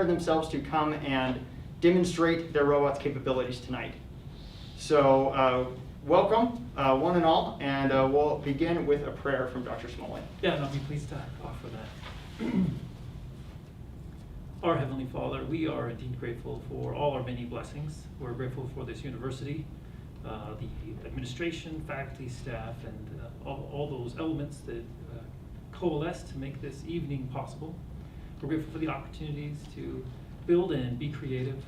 themselves to come and demonstrate their robot's capabilities tonight. So welcome, one and all, and we'll begin with a prayer from Dr. Smalley. Yeah, and I'll be pleased to offer that. Our Heavenly Father, we are indeed grateful for all our many blessings. We're grateful for this university, the administration, faculty, staff, and all those elements that coalesce to make this evening possible. We're grateful for the opportunities to build and be creative.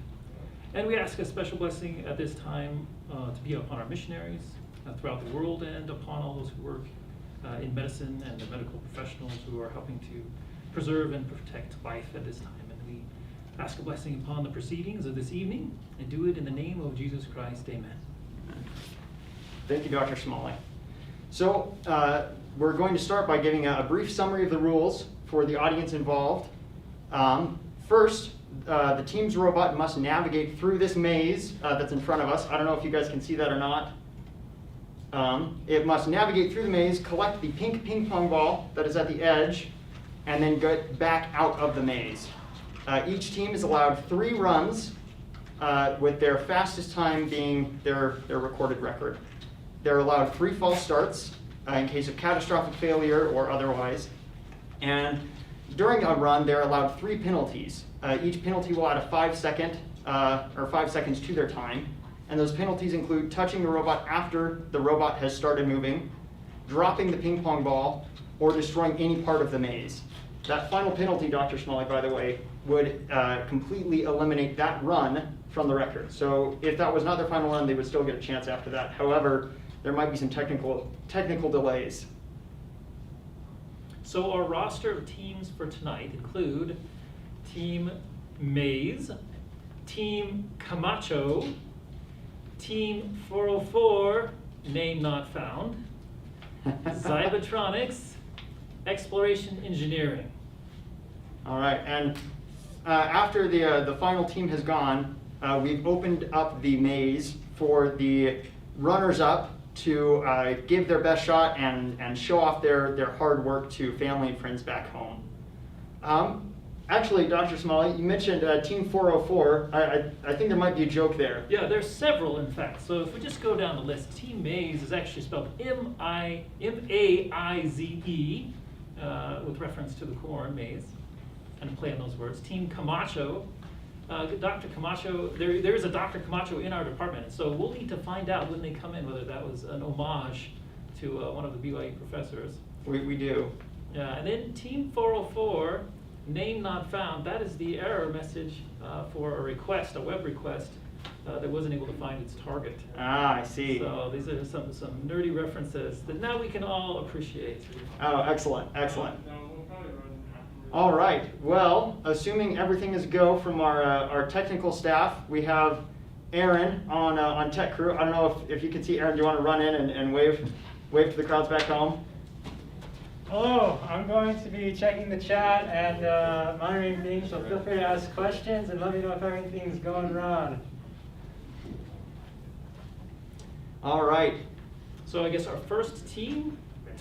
And we ask a special blessing at this time to be upon our missionaries throughout the world and upon all those who work in medicine and the medical professionals who are helping to preserve and protect life at this time. And we ask a blessing upon the proceedings of this evening and do it in the name of Jesus Christ. Amen. Thank you, Dr. Smalley. So we're going to start by giving a brief summary of the rules for the audience involved. First, the team's robot must navigate through this maze that's in front of us. I don't know if you guys can see that or not. It must navigate through the maze, collect the pink ping pong ball that is at the edge, and then get back out of the maze. Each team is allowed 3 runs, with their fastest time being their recorded record. They're allowed 3 false starts in case of catastrophic failure or otherwise. And during a run, they're allowed 3 penalties. Each penalty will add a 5 seconds to their time. And those penalties include touching the robot after the robot has started moving, dropping the ping pong ball, or destroying any part of the maze. That final penalty, Dr. Smalley, by the way, would completely eliminate that run from the record. So if that was not their final run, they would still get a chance after that. However, there might be some technical delays. So our roster of teams for tonight include Team Maze, Team Kamacho, Team 404, name not found, Zetronix, Exploration Engineering. All right, and after the final team has gone, we've opened up the maze for the runners-up to give their best shot and show off their hard work to family and friends back home. Actually, Dr. Smalley, you mentioned Team 404. I think there might be a joke there. Yeah, there's several, in fact. So if we just go down the list, Team Maze is actually spelled M-A-I-Z-E, with reference to the corn, maize, and play on those words. Team Kamacho, Dr. Kamacho, there is a Dr. Kamacho in our department, so we'll need to find out when they come in whether that was an homage to one of the BYU professors. We do. Yeah, and then Team 404, name not found, that is the error message for a request, a web request, that wasn't able to find its target. Ah, I see. So these are some nerdy references that now we can all appreciate. Oh, excellent, excellent. All right, well, assuming everything is go from our technical staff, we have Aaron on tech crew. I don't know if you can see Aaron. Do you want to run in and wave to the crowds back home? Hello, I'm going to be checking the chat and monitoring things, so feel free to ask questions and let me know if anything's going wrong. All right. So I guess our first team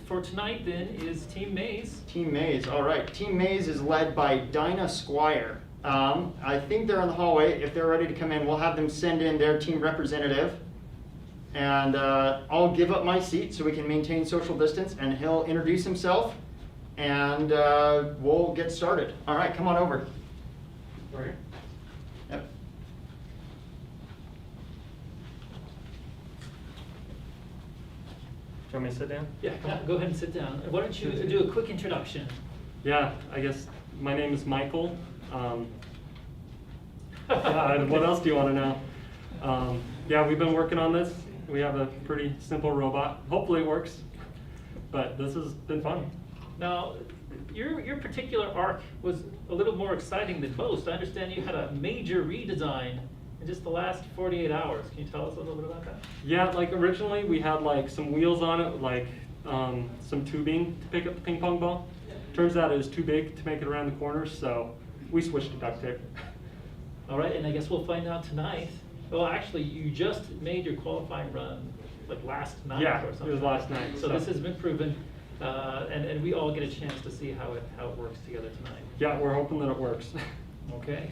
for tonight then is Team Maze. Team Maze, all right. Team Maze is led by Dinah Squire. I think they're in the hallway. If they're ready to come in, we'll have them send in their team representative. And I'll give up my seat so we can maintain social distance, and he'll introduce himself, and we'll get started. All right, come on over. Right. Yep. Do you want me to sit down? Yeah, go ahead and sit down. Why don't you do a quick introduction? Yeah, I guess my name is Michael. What else do you want to know? Yeah, we've been working on this. We have a pretty simple robot. Hopefully it works, but this has been fun. Now, your particular arc was a little more exciting than most. I understand you had a major redesign in just the last 48 hours. Can you tell us a little bit about that? Yeah, like originally we had like some wheels on it, like some tubing to pick up the ping pong ball. Turns out it was too big to make it around the corners, so we switched to duct tape. All right, and I guess we'll find out tonight. Well, actually, you just made your qualifying run like last night or something. Yeah, it was last night. So this has been proven, and we all get a chance to see how it works together tonight. Yeah, we're hoping that it works. Okay,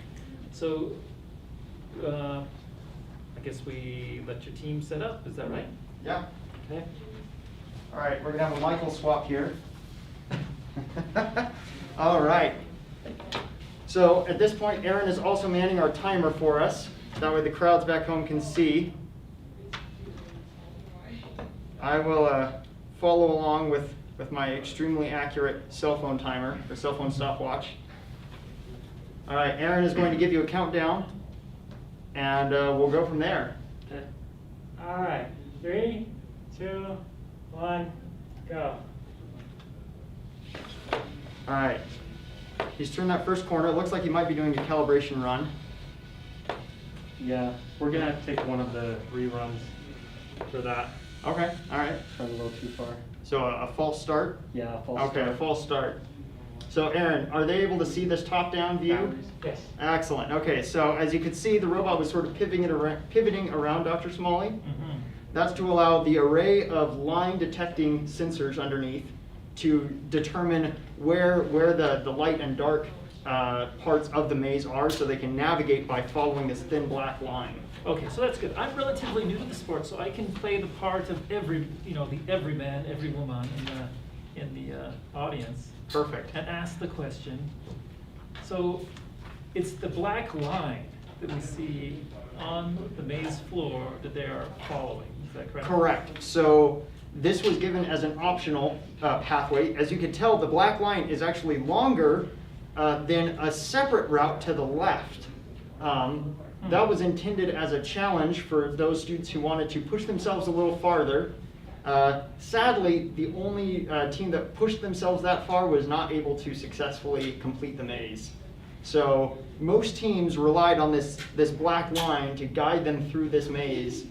so I guess we let your team set up, is that right? Yeah. Okay. All right, we're gonna have a Michael swap here. All right. So at this point, Aaron is also manning our timer for us. That way the crowds back home can see. I will follow along with my extremely accurate cell phone timer, or cell phone stopwatch. All right, Aaron is going to give you a countdown, and we'll go from there. Okay. All right, 3, 2, 1, go. All right. He's turned that first corner. It looks like he might be doing a calibration run. Yeah, we're gonna have to take one of the reruns for that. Okay, all right. Went a little too far. So a false start? Yeah, false Okay, start. a false start. So Aaron, are they able to see this top-down view? Yes. Excellent. Okay, so as you can see, the robot was sort of pivoting around Dr. Smalley. Mm-hmm. That's to allow the array of line detecting sensors underneath to determine where the light and dark parts of the maze are, so they can navigate by following this thin black line. Okay, so that's good. I'm relatively new to the sport, so I can play the part of the everyman, every woman in the audience. Perfect. And ask the question. So it's the black line that we see on the maze floor that they are following. Is that correct? Correct. So this was given as an optional pathway. As you can tell, the black line is actually longer than a separate route to the left. That was intended as a challenge for those students who wanted to push themselves a little farther. Sadly, the only team that pushed themselves that far was not able to successfully complete the maze. So most teams relied on this black line to guide them through this maze,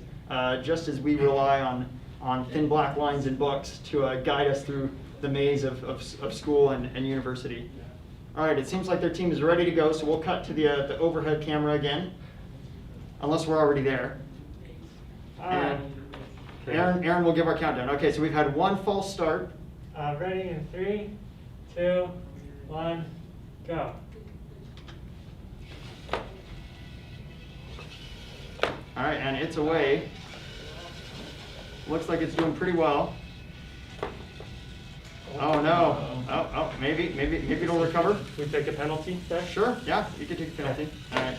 just as we rely on thin black lines in books to guide us through the maze of school and university. All right, it seems like their team is ready to go, so we'll cut to the overhead camera again, unless we're already there. All right. Aaron will give our countdown. Okay, so we've had one false start. Ready in 3, 2, 1, go. All right, and it's away. Looks like it's doing pretty well. Oh no! Oh, maybe it'll recover. We take a penalty there? Sure, yeah, you can take a penalty. All right.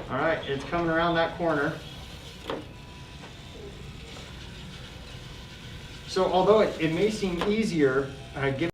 All right, it's coming around that corner. So although it may seem easier, given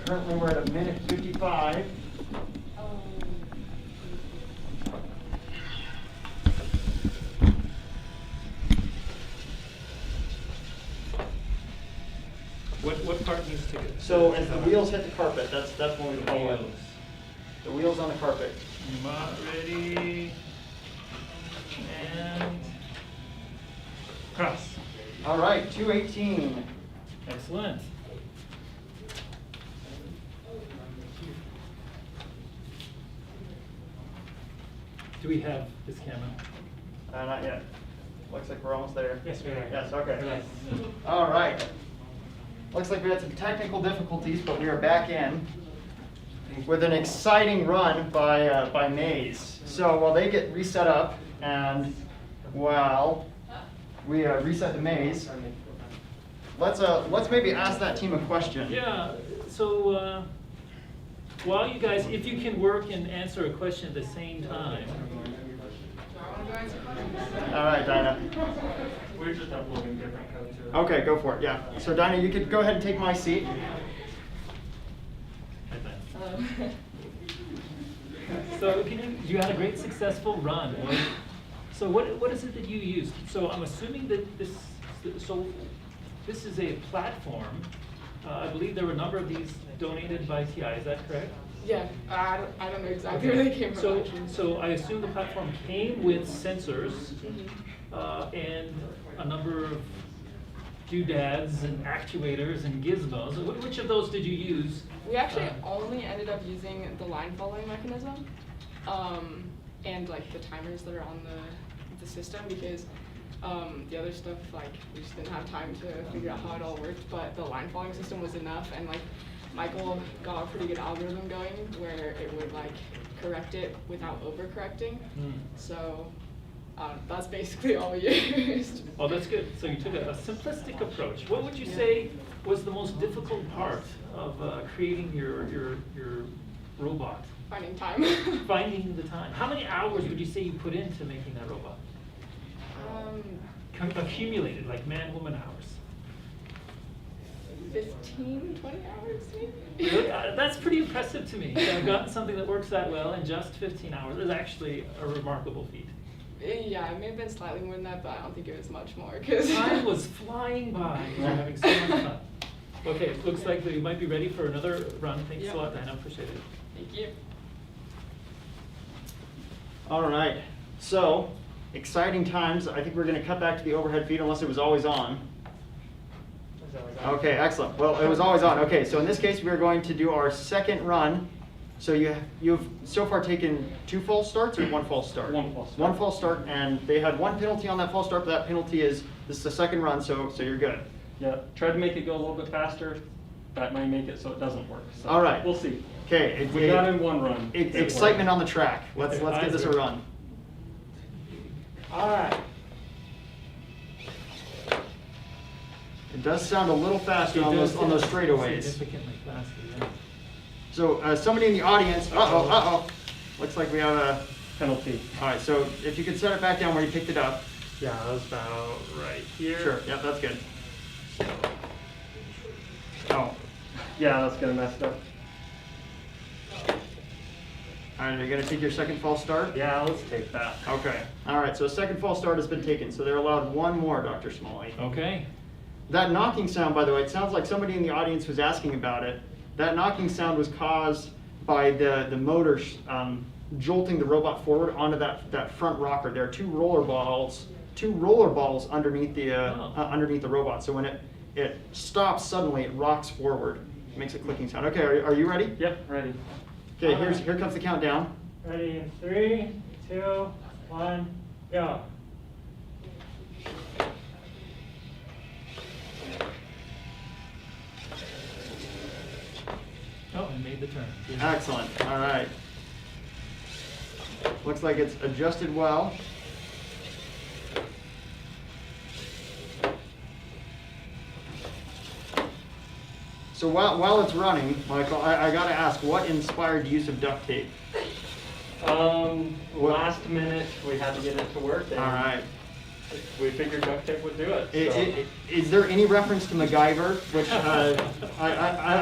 currently we're at 1:55. What part needs to get? So as the wheels hit the carpet, that's when we pull in. Wheels. The wheels on the carpet. Ready, and cross. All right, 218. Excellent. Do we have this camera? Not yet. Looks like we're almost there. Yes, we are. Yes, okay. Yes. All right. Looks like we had some technical difficulties, but we are back in with an exciting run by Maze. So while they get reset up and while we reset the maze, let's maybe ask that team a question. Yeah, so while you guys, if you can work and answer a question at the same time. All right, Dinah. We're just uploading different code to it. Okay, go for it. Yeah. So Dinah, you could go ahead and take my seat. So you had a great successful run. So what is it that you used? So I'm assuming that this is a platform. I believe there were a number of these donated by TI. Is that correct? Yeah, I don't know exactly where they came from. Actually. So I assume the platform came with sensors and a number of doodads and actuators and gizmos. Which of those did you use? We actually only ended up using the line following mechanism and like the timers that are on the system because the other stuff, like, we just didn't have time to figure out how it all worked, but the line following system was enough, and like Michael got a pretty good algorithm going where it would like correct it without overcorrecting. So that's basically all we used. Oh, that's good. So you took a simplistic approach. What would you say was the most difficult part of creating your robot? Finding time. Finding the time. How many hours would you say you put into making that robot? Accumulated, like man, woman hours. 15, 20 hours maybe? Really? That's pretty impressive to me. I've gotten something that works that well in just 15 hours. It's actually a remarkable feat. Yeah, it may have been slightly more than that, but I don't think it was much more. Cause Time was flying by. We're having so much fun. Okay, looks like we might be ready for another run. Thanks a lot, Diana. Appreciate it. Thank you. All right. So exciting times. I think we're going to cut back to the overhead feed unless it was always on. Okay, excellent. Well, it was always on. Okay, so in this case, we are going to do our second run. So you've so far taken 2 false starts or 1 false start? 1 false start. 1 false start, and they had 1 penalty on that false start, but that penalty is, this is the second run, so you're good. Yeah, tried to make it go a little bit faster. That might make it so it doesn't work. So All right. we'll see. Okay. We got in 1 run. Excitement on the track. Let's give this a run. All right. It does sound a little faster on those straightaways. Significantly faster, yeah. So somebody in the audience, looks like we have a Penalty. All right, so if you could set it back down where you picked it up. Yeah, that was about right here. Sure, yeah, that's good. Oh, Yeah, that's gonna mess it up. all right, are you gonna take your second false start? Yeah, let's take that. Okay, all right, so a second false start has been taken, so they're allowed 1 more, Dr. Smalley. Okay. That knocking sound, by the way, it sounds like somebody in the audience was asking about it. That knocking sound was caused by the motor jolting the robot forward onto that front rocker. There are 2 roller balls underneath the robot. So when it stops suddenly, it rocks forward. It makes a clicking sound. Okay, are you ready? Yep, ready. Okay, here comes the countdown. Ready in 3, 2, 1, go. Oh, and made the turn. Excellent. All right. Looks like it's adjusted well. So while it's running, Michael, I got to ask, what inspired the use of duct tape? Last minute, we had to get it to work. And All right. We figured duct tape would do it. So. Is there any reference to MacGyver? Which I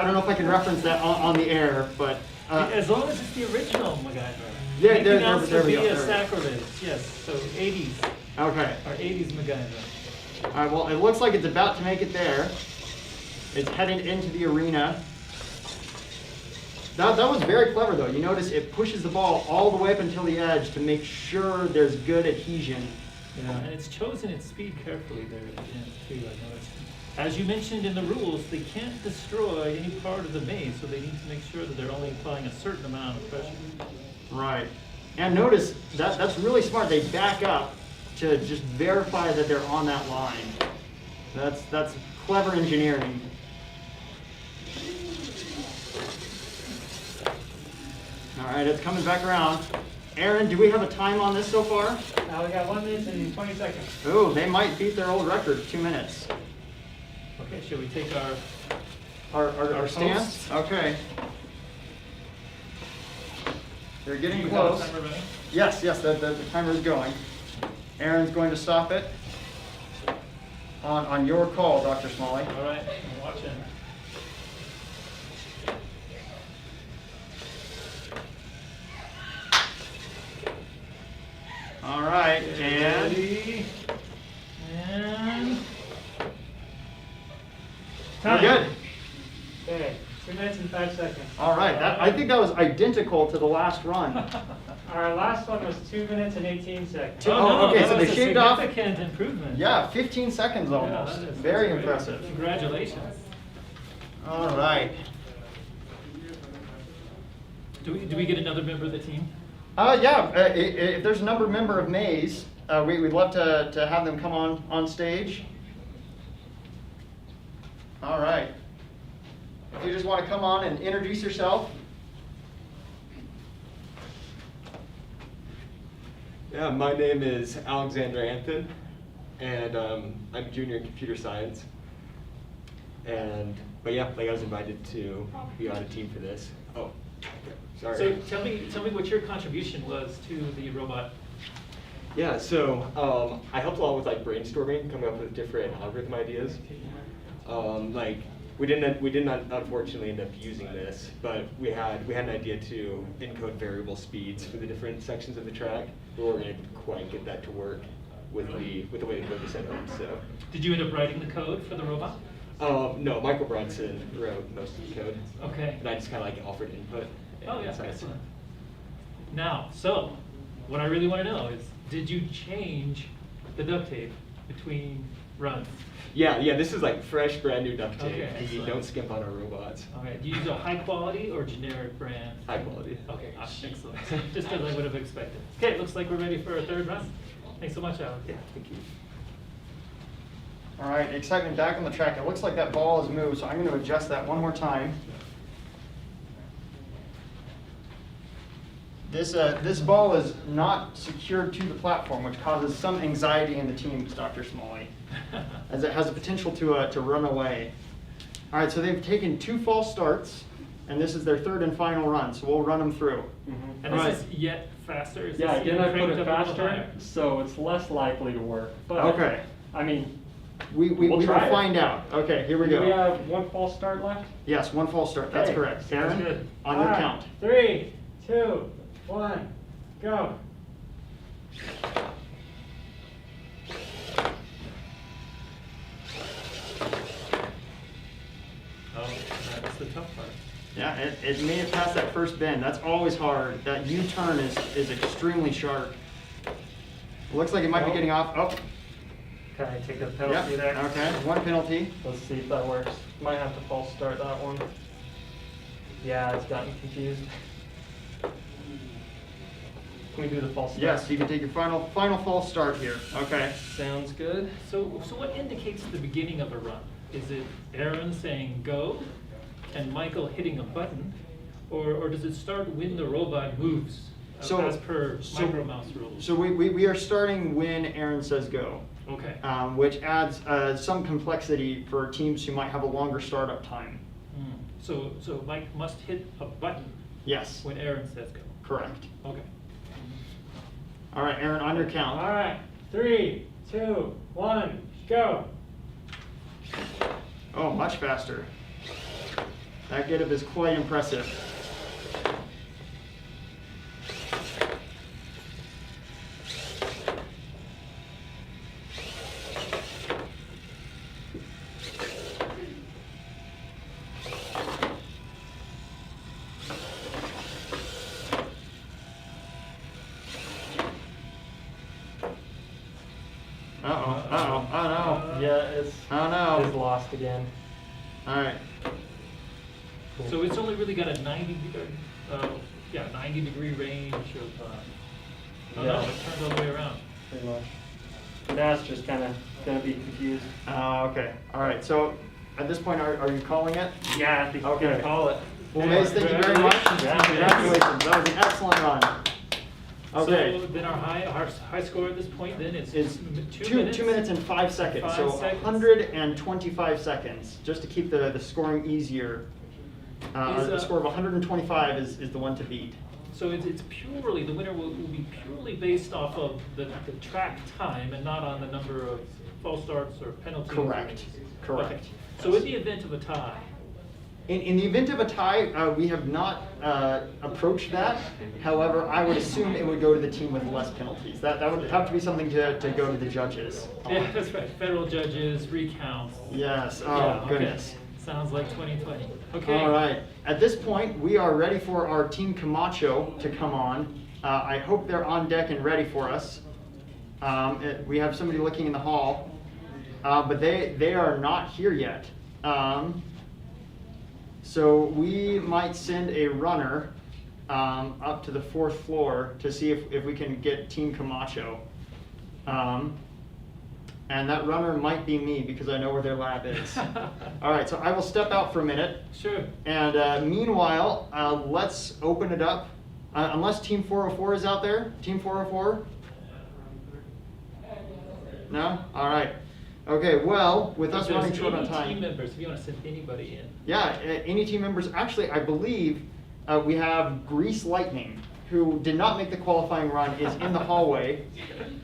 don't know if I can reference that on the air, but As long as it's the original MacGyver. Yeah, Anything else there would we be go, a there we go. sacrilege. Yes. So 80s, okay. our 80s MacGyver. All right. Well, it looks like it's about to make it there. It's headed into the arena. That was very clever, though. You notice it pushes the ball all the way up until the edge to make sure there's good adhesion. Yeah, and it's chosen its speed carefully there at the end too. I noticed. As you mentioned in the rules, they can't destroy any part of the maze, so they need to make sure that they're only applying a certain amount of pressure. Right. And notice that's really smart. They back up to just verify that they're on that line. That's clever engineering. All right, it's coming back around. Aaron, do we have a time on this so far? Now we got 1 minute and 20 seconds. Oh, they might beat their old record, 2 minutes. Okay, should we take our Our stance? posts? Okay. They're getting Do you have a close. timer running? Yes, the timer is going. Aaron's going to stop it. On your call, Dr. Smalley. All right, I'm watching. All right, and Ready? And we're good. Okay, 2 minutes and 5 seconds. All right, I think that was identical to the last run. Our last one was 2 minutes and 18 seconds. Oh, okay, that so was they a shaved off- significant improvement. Yeah, 15 seconds Yeah, almost. that is- Very that's great. impressive. Congratulations. All right. Do we get another member of the team? Yeah, if there's another member of Maze, we'd love to have them come on stage. All right. If you just want to come on and introduce yourself. Yeah, my name is Alexander Anthon, and I'm junior in computer science. But yeah, like I was invited to be on a team for this. Oh, sorry. So tell me what your contribution was to the robot. Yeah, so I helped a lot with like brainstorming, coming up with different algorithm ideas. Like we did not unfortunately end up using this, but we had an idea to encode variable speeds for the different sections of the track. We weren't able to quite get that to work with the way the code was set up. So Did you end up writing the code for the robot? no, Michael Bronson wrote most of the code. Okay. And I just kind of like offered input. Oh yeah, So I- excellent. Now, so what I really want to know is, did you change the duct tape between runs? Yeah, this is like fresh, brand new duct tape. Okay, We excellent. don't skimp on our robots. Okay, do you use a high quality or generic brand? High quality. Okay, excellent. Just as I would have expected. Okay, looks like we're ready for our third run. Thanks so much, Alex. Yeah, thank you. All right, excitement back on the track. It looks like that ball has moved, so I'm going to adjust that one more time. This ball is not secured to the platform, which causes some anxiety in the teams, Dr. Smalley, as it has the potential to run away. All right, so they've taken 2 false starts, and this is their third and final run, so we'll run them through. And Right. this is yet faster? Is Yeah, this again, getting I put cranked it up a little faster, higher? so it's less likely to work. But Okay. I mean, We We'll will try it. find out. Okay, here we do we go. have one false start left? Yes, 1 false start. That's Okay, correct. sounds Aaron, good. on your All right, count. 3, 2, 1, go. Oh, that's the tough part. Yeah, it made it past that first bend. That's always hard. That U-turn is extremely sharp. Looks like it might be getting off. Oh, Can I take a yep. penalty there? Okay, 1 penalty. Let's see if that works. Might have to false start that one. Yeah, it's gotten confused. Can we do the false start? Yes, you can take your final false start here. Okay. Sounds good. So what indicates the beginning of a run? Is it Aaron saying go and Michael hitting a button? Or does it start when the robot moves as per micro mouse rules? So we are starting when Aaron says go, Okay. which adds some complexity for teams who might have a longer startup time. So Mike must hit a button Yes, when Aaron says go. correct. Okay. All right, Aaron, on your count. All right, 3, 2, 1, go. Oh, much faster. That get up is quite impressive. Uh-oh, oh no. Yeah, it's Oh no. it's lost again. All right. So it's only really got a 90 degree range of, oh no, Yeah. it turns all the way around. Pretty much. That's just kind of gonna be confused. Okay, all right, so at this point, are you calling it? Yeah, I think we're Okay. gonna call it. Well, Mace, thank you very much. Yeah. Congratulations, that was an excellent run. Okay. So then our high score at this point then is Is 2 minutes. 2 minutes and 5 seconds, 5 so seconds. 125 seconds, just to keep the scoring easier. The score of 125 is the one to beat. So it's purely, the winner will be purely based off of the track time and not on the number of false starts or penalties. Correct, correct. Okay. So in the event of a tie, In the event of a tie, we have not approached that. However, I would assume it would go to the team with less penalties. That would have to be something to go to the judges. yeah, that's right, federal judges, recounts. Yes, oh Yeah, okay. goodness. Sounds like 2020. Okay. All right, at this point, we are ready for our team Kamacho to come on. I hope they're on deck and ready for us. We have somebody looking in the hall, but they are not here yet. So we might send a runner up to the 4th floor to see if we can get Team Kamacho. And that runner might be me because I know where their lab is. All right, so I will step out for a minute. Sure. And meanwhile, let's open it up. Unless Team 404 is out there. Team 404? No? All right. Okay, well, with us If there's running short on any time. team members, if you want to send anybody in. Yeah, any team members. Actually, I believe we have Grease Lightning, who did not make the qualifying run, is in the hallway.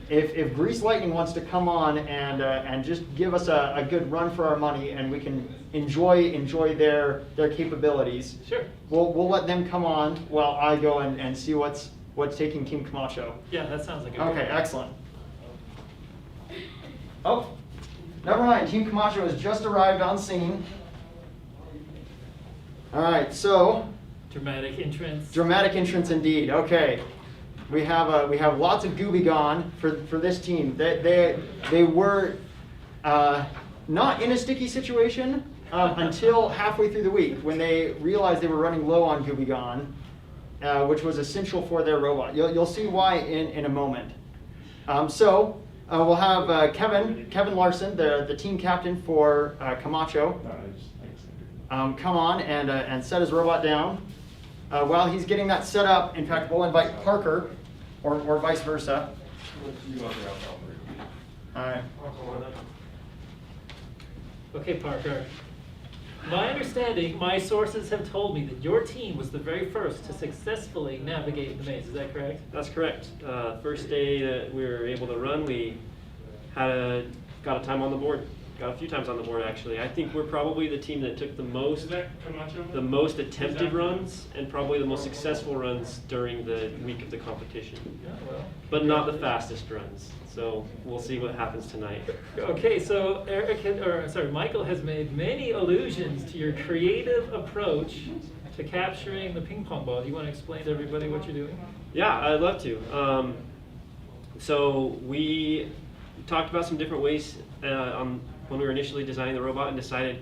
If Grease Lightning wants to come on and just give us a good run for our money, and we can enjoy their capabilities, Sure. we'll let them come on while I go and see what's taking Team Kamacho. Yeah, that sounds like a Okay, good plan. excellent. Oh, never mind. Team Kamacho has just arrived on scene. All right, so Dramatic entrance. dramatic entrance indeed. Okay, we have lots of Gooby Gone for this team. They were not in a sticky situation until halfway through the week when they realized they were running low on Gooby Gone, which was essential for their robot. You'll see why in a moment. We'll have Kevin Larson, the team captain for Kamacho, come on and set his robot down. While he's getting that set up, in fact, we'll invite Parker, or vice versa. All right. Okay, Parker. My understanding, my sources have told me that your team was the very first to successfully navigate the maze. Is that correct? That's correct. First day that we were able to run, we got a time on the board. Got a few times on the board, actually. I think we're probably the team that took the most attempted runs and probably the most successful runs during the week of the competition. Yeah, well. But not the fastest runs. So we'll see what happens tonight. Okay, so Michael has made many allusions to your creative approach to capturing the ping pong ball. Do you want to explain to everybody what you're doing? Yeah, I'd love to. So we talked about some different ways when we were initially designing the robot and decided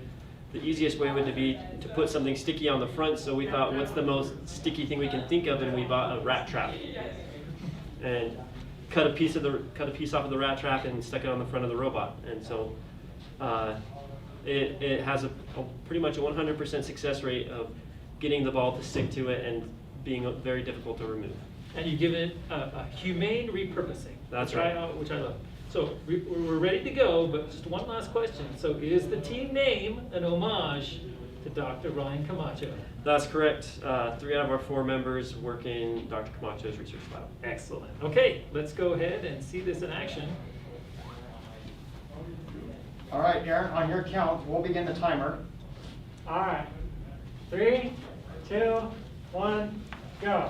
the easiest way would be to put something sticky on the front. So we thought, what's the most sticky thing we can think of? And we bought a rat trap and cut a piece off of the rat trap and stuck it on the front of the robot. And so it has a pretty much a 100% success rate of getting the ball to stick to it and being very difficult to remove. And you give it a humane repurposing. That's which right. Which I love. So we're ready to go, but just one last question. So is the team name an homage to Dr. Ryan Kamacho? That's correct. 3 out of our 4 members work in Dr. Kamacho's research lab. Excellent. Okay, let's go ahead and see this in action. All right, Aaron, on your count, we'll begin the timer. All right. 3, 2, 1, go.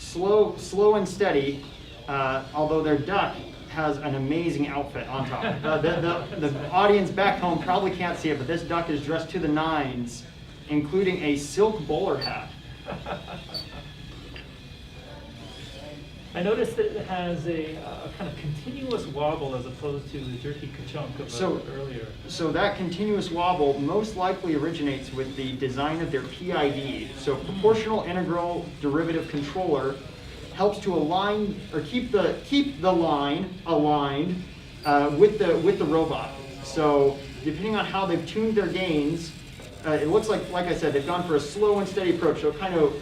Slow and steady, although their duck has an amazing outfit on top. The audience back home probably can't see it, but this duck is dressed to the nines, including a silk bowler hat. I noticed that it has a kind of continuous wobble as opposed to the jerky ka-chunk of earlier. So that continuous wobble most likely originates with the design of their PID, so proportional integral derivative controller, helps to align or keep the line aligned with the robot. So depending on how they've tuned their gains, it looks like I said, they've gone for a slow and steady approach. So it kind of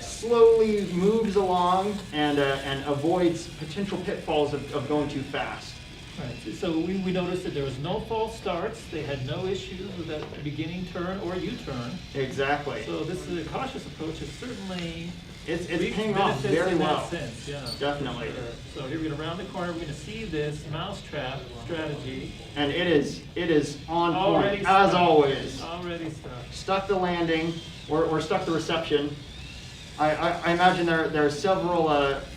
slowly moves along and avoids potential pitfalls of going too fast. Right, so we noticed that there was no false starts. They had no issues with that beginning turn or U-turn. Exactly. So this is a cautious approach. Is certainly It's reaped paying off benefits very in well. that sense, yeah. Definitely. So here we're gonna round the corner. We're gonna see this mousetrap strategy. And it is on Already point, as stuck. always. Already stuck. Stuck the landing, or stuck the reception. I imagine there are several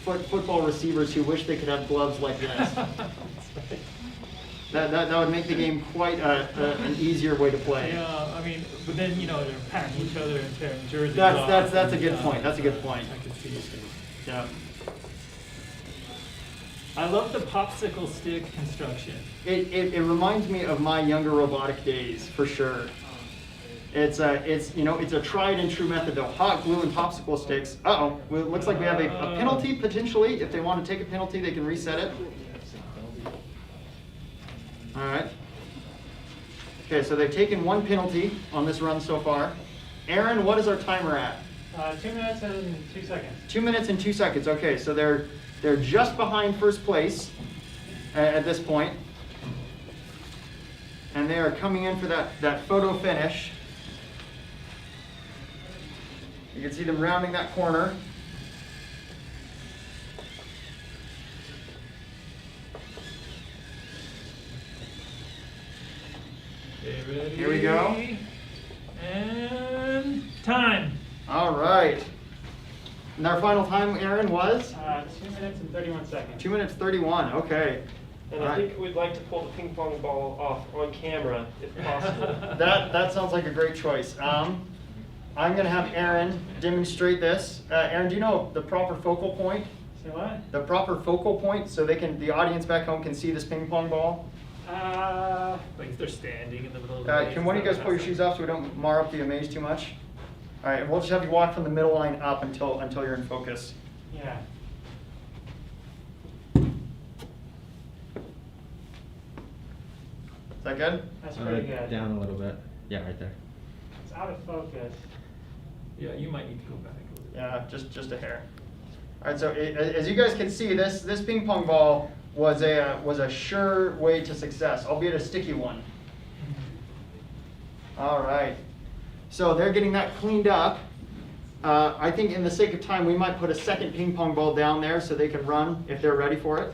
football receivers who wish they could have gloves like this. That's right. That would make the game quite an easier way to play. Yeah, I mean, but then, you know, they're packing each other and tearing jerseys That's off. a good and, point. That's a good point. I can see it. Yeah. I love the popsicle stick construction. It reminds me of my younger robotic days, for sure. It's a tried and true method though. Hot glue and popsicle sticks. Uh-oh, well, it looks like we have a penalty potentially. If they want to take a penalty, they can reset it. All right. Okay, so they've taken one penalty on this run so far. Aaron, what is our timer at? 2 minutes and 2 seconds. 2 minutes and 2 seconds. Okay, so they're just behind first place at this point. And they are coming in for that photo finish. You can see them rounding that corner. Okay, ready? Here we go. And time. All right. And our final time, Aaron, was 2 minutes and 31 seconds. 2 minutes 31. Okay. And All I right. think we'd like to pull the ping pong ball off on camera if possible. That sounds like a great choice. I'm going to have Aaron demonstrate this. Aaron, do you know the proper focal point? Say what? The proper focal point, so the audience back home can see this ping pong ball. Like if they're standing in the middle of the Can one of you guys pull your shoes off so we don't mar up the amaze too much? All right, and we'll just have you walk from the middle line up until you're in focus. Yeah. Is that good? That's pretty good. Down a little bit. Yeah, right there. It's out of focus. Yeah, you might need to go back a little bit. Yeah, just a hair. All right, so as you guys can see, this ping pong ball was a sure way to success, albeit a sticky one. All right, so they're getting that cleaned up. I think in the sake of time, we might put a second ping pong ball down there so they can run if they're ready for it.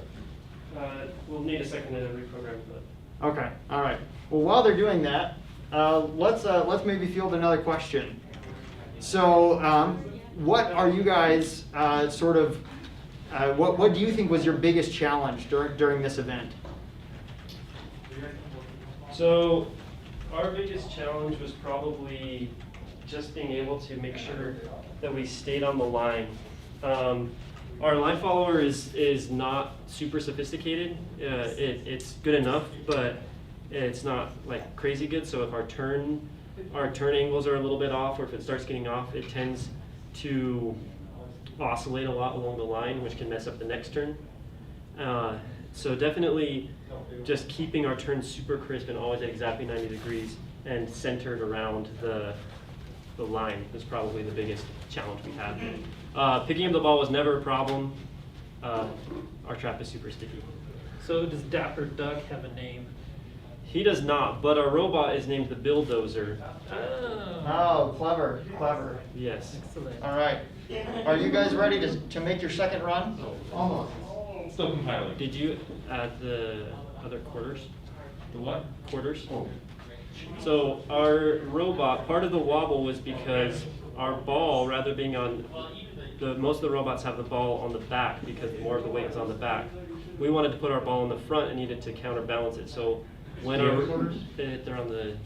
We'll need a second to reprogram for that. Okay, all right. Well, while they're doing that, let's maybe field another question. So, what are you guys what do you think was your biggest challenge during this event? So our biggest challenge was probably just being able to make sure that we stayed on the line. Our line follower is not super sophisticated. It's good enough, but it's not like crazy good. So if our turn angles are a little bit off, or if it starts getting off, it tends to oscillate a lot along the line, which can mess up the next turn. So definitely just keeping our turns super crisp and always at exactly 90 degrees and centered around the line is probably the biggest challenge we had. Picking up the ball was never a problem. Our trap is super sticky. So does Dapper Duck have a name? He does not, but our robot is named the Bulldozer. Oh, clever. Yes. Excellent. All right. Are you guys ready to make your second run? Almost. Still compiling. Did you add the other quarters? The what? Quarters? Oh. So our robot, part of the wobble was because our ball, rather being on, most of the robots have the ball on the back because more of the weight is on the back. We wanted to put our ball in the front and needed to counterbalance it. So when they're on the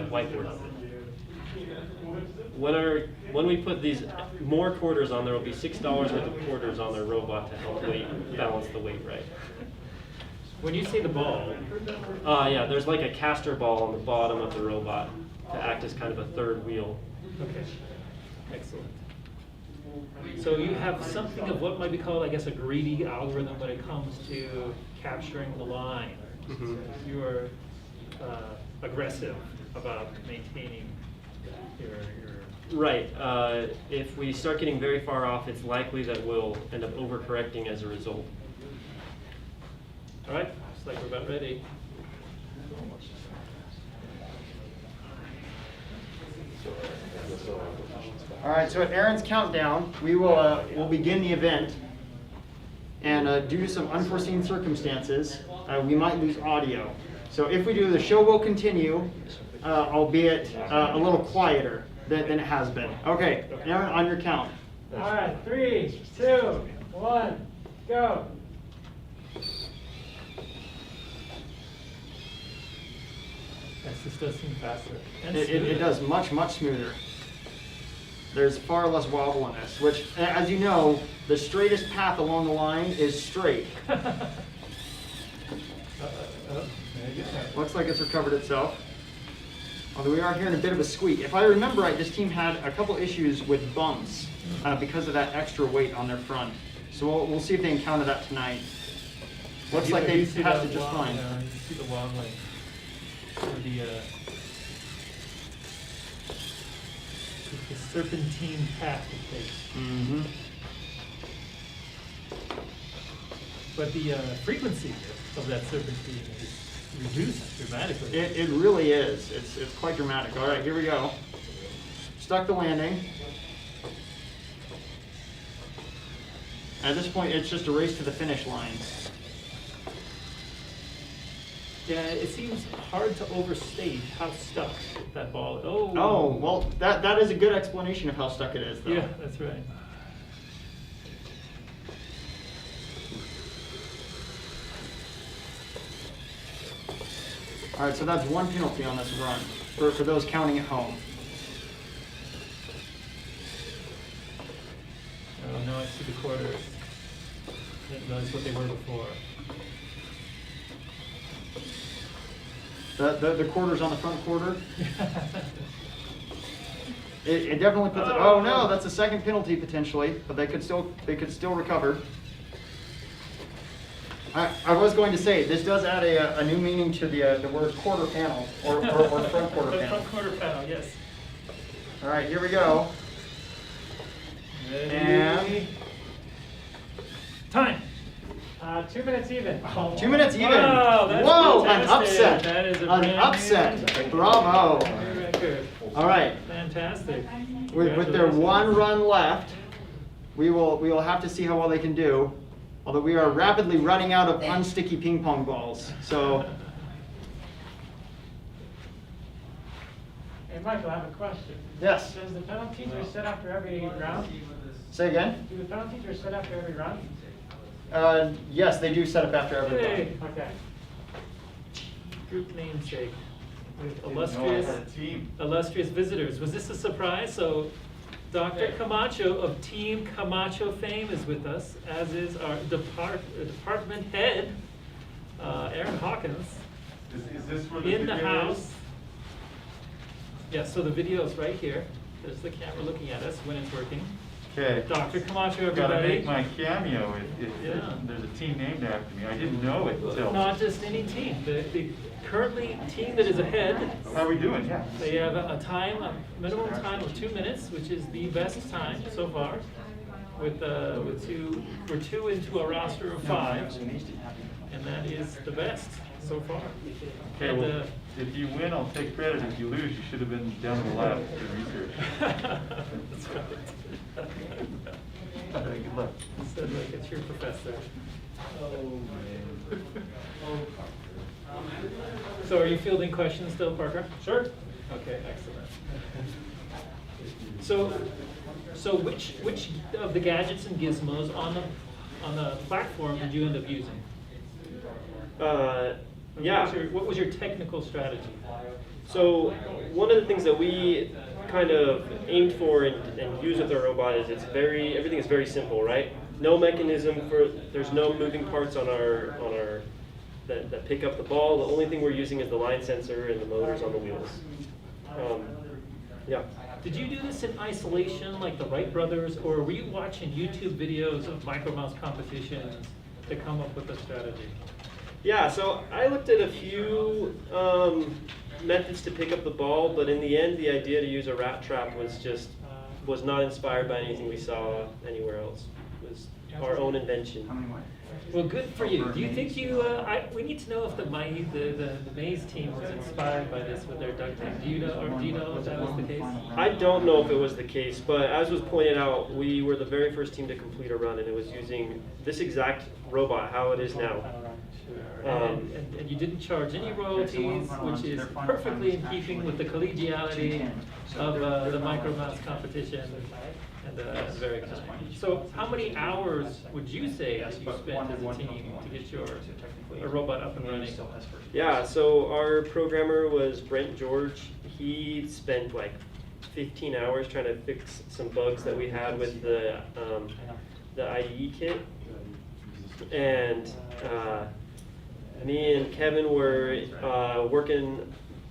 whiteboard. When we put these more quarters on, there will be $6 worth of quarters on their robot to help balance the weight right. When you say the ball, Yeah, there's like a caster ball on the bottom of the robot to act as kind of a third wheel. okay, excellent. So you have something of what might be called, I guess, a greedy algorithm when it comes to capturing the line. Mhm. You are aggressive about maintaining your Right. If we start getting very far off, it's likely that we'll end up overcorrecting as a result. All right, looks like we're about ready. All right, so at Aaron's countdown, we'll begin the event. And due to some unforeseen circumstances, we might lose audio. So if we do, the show will continue, albeit a little quieter than it has been. Okay, Aaron, on your count. All right, 3, 2, 1, go. Yes, this does seem faster. And It smoother. does much, much smoother. There's far less wobble in this, which, as you know, the straightest path along the line is straight. There you go. Looks like it's recovered itself. Although we are hearing a bit of a squeak. If I remember right, this team had a couple issues with bumps because of that extra weight on their front. So we'll see if they encounter that tonight. Looks like they You see passed that it just wall, fine. You see the wall like, or the serpentine path it takes. Mm-hmm. But the frequency of that serpentine is reduced dramatically. It really is. It's quite dramatic. All right, here we go. Stuck the landing. At this point, it's just a race to the finish line. Yeah, it seems hard to overstate how stuck that ball. Oh, well, that is a good explanation of how stuck it is, though. Yeah, that's right. All right, so that's one penalty on this run for those counting at home. Oh, now I see the quarters. I didn't realize what they were before. The quarters on the front quarter. It definitely puts it. Oh no, that's a second penalty potentially, but they could still recover. I was going to say this does add a new meaning to the word quarter panel or front quarter The panel. front quarter panel, yes. All right, here we go. Ready? And time. 2 minutes even. 2 minutes even. Wow, that's Whoa, an fantastic. upset. That is a An brand new upset. Bravo. new record. All right. Fantastic. With their one run left, we will have to see how well they can do. Although we are rapidly running out of unsticky ping pong balls. So, Hey, Michael, I have a question. yes. Does the penalties are set after every round? Say again? Do the penalties are set after every round? Yes, they do set up after every Hey, run. Okay. group namesake with Didn't know I had a illustrious, team. illustrious visitors. Was this a surprise? So Dr. Kamacho of Team Kamacho fame is with us, as is our department head, Aaron Hawkins, Is this where the in the video house. is? Yes, so the video is right here. There's the camera looking at us when it's working. Okay. Dr. Camacho, Gotta everybody. make my cameo. Yeah. There's a team named after me. I didn't know it until. Not just any team. The currently team that is ahead, How are we doing? Yeah. they have a time, a minimum time of 2 minutes, which is the best time so far. With we're 2 into a roster of 5, and that is the best so far. Okay, And, well, if you win, I'll take credit. If you lose, you should have been down to the lab for research. That's right. Good luck. Said like it's your professor. So are you fielding questions still, Parker? Sure. Okay, excellent. So which of the gadgets and gizmos on the platform did you end up using? Yeah. What was your technical strategy? So one of the things that we kind of aimed for and use with our robot is everything is very simple, right? No mechanism there's no moving parts on our that pick up the ball. The only thing we're using is the line sensor and the motors on the wheels. Yeah. Did you do this in isolation, like the Wright brothers, or were you watching YouTube videos of micro mouse competitions to come up with a strategy? Yeah, so I looked at a few methods to pick up the ball, but in the end, the idea to use a rat trap was not inspired by anything we saw anywhere else. It was our own invention. Well, good for you. Do you think we need to know if the Maze team was inspired by this with their duct tape. Do you know if that was the case? I don't know if it was the case, but as was pointed out, we were the very first team to complete a run, and it was using this exact robot, how it is now. And you didn't charge any royalties, which is perfectly in keeping with the collegiality of the micro mouse competition. And very exciting. So how many hours would you say you spent as a team to get your robot up and running? Yeah, so our programmer was Brent George. He spent like 15 hours trying to fix some bugs that we had with the IDE kit. And me and Kevin were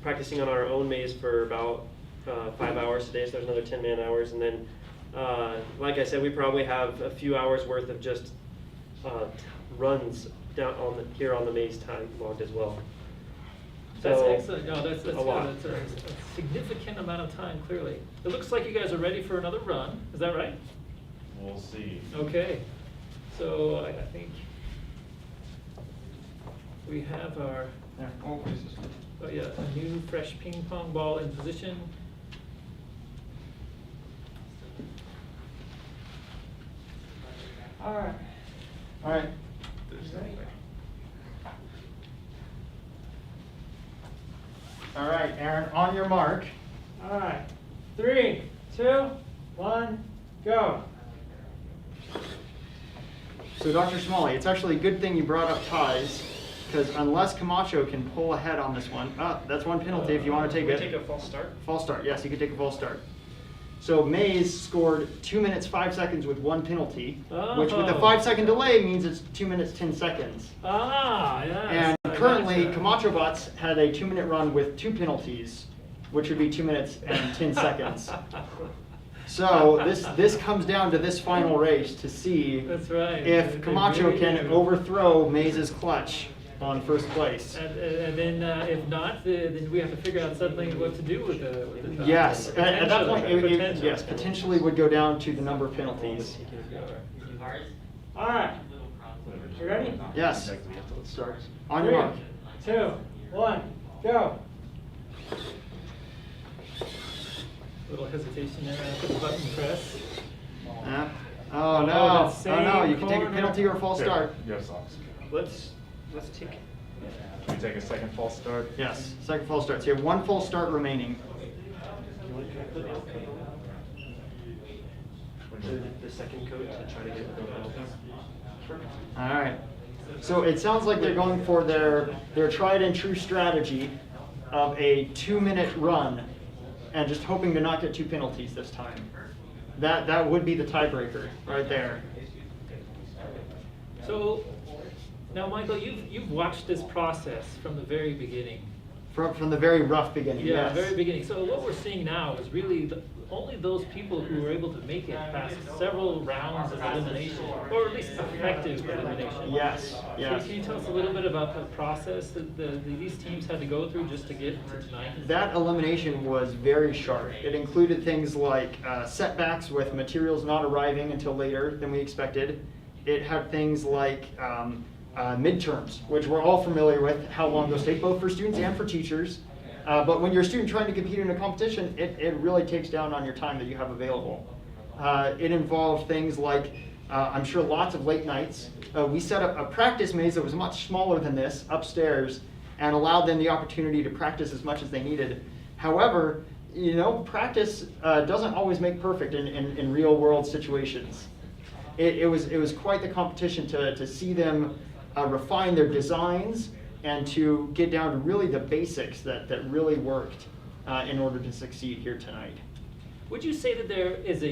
practicing on our own maze for about 5 hours today, so there's another 10 man hours. And then like I said, we probably have a few hours worth of just runs down here on the maze time logged as well. That's So, excellent. No, that's a good. lot. That's a significant amount of time, clearly. It looks like you guys are ready for another run. Is that right? We'll see. Okay. So I think we have our a new fresh ping pong ball in position. All right. All right. All right, Aaron, on your mark. All right. 3, 2, 1, go. So Dr. Smalley, it's actually a good thing you brought up ties, because unless Kamacho can pull ahead on this one, that's one penalty if you want to take it. Take a false start. False start, yes, you could take a false start. So Maze scored 2 minutes 5 seconds with one penalty, which with a Oh. 5-second delay means it's 2 minutes 10 seconds. Ah, yes. And I currently, gotcha. Kamacho Bots had a 2 minute run with 2 penalties, which would be 2 minutes and 10 seconds. So this comes down to this final race to see That's right. if They Kamacho really can do. overthrow Maze's clutch on first place. And then if not, then we have to figure out suddenly what to do with the tie. Yes, at that point, Potential. yes, potentially would go down to the number of penalties. All right. You ready? Yes, let's start. On your mark. 3, 2, 1, go. Little hesitation there after the button press. Oh Oh, no, that oh no, same you can take a corner. penalty or a false start. Yes, officer. Let's take. Should we take a second false start? Yes, second false start. So you have one false start remaining. The second code to try to get no penalties. All right. So it sounds like they're going for their tried and true strategy of a 2 minute run and just hoping to not get 2 penalties this time. That would be the tiebreaker right there. So now, Michael, you've watched this process from the very beginning. From the very rough beginning, Yeah, yes. very beginning. So what we're seeing now is really only those people who were able to make it past several rounds of elimination, or at least effective elimination. Yes, yes. So can you tell us a little bit about the process that these teams had to go through just to get to tonight? That elimination was very sharp. It included things like setbacks with materials not arriving until later than we expected. It had things like midterms, which we're all familiar with, how long those take, both for students and for teachers. But when you're a student trying to compete in a competition, it really takes down on your time that you have available. It involved things like, I'm sure, lots of late nights. We set up a practice maze that was much smaller than this upstairs and allowed them the opportunity to practice as much as they needed. However, practice doesn't always make perfect in real world situations. It was quite the competition to see them refine their designs and to get down to really the basics that really worked in order to succeed here tonight. Would you say that there's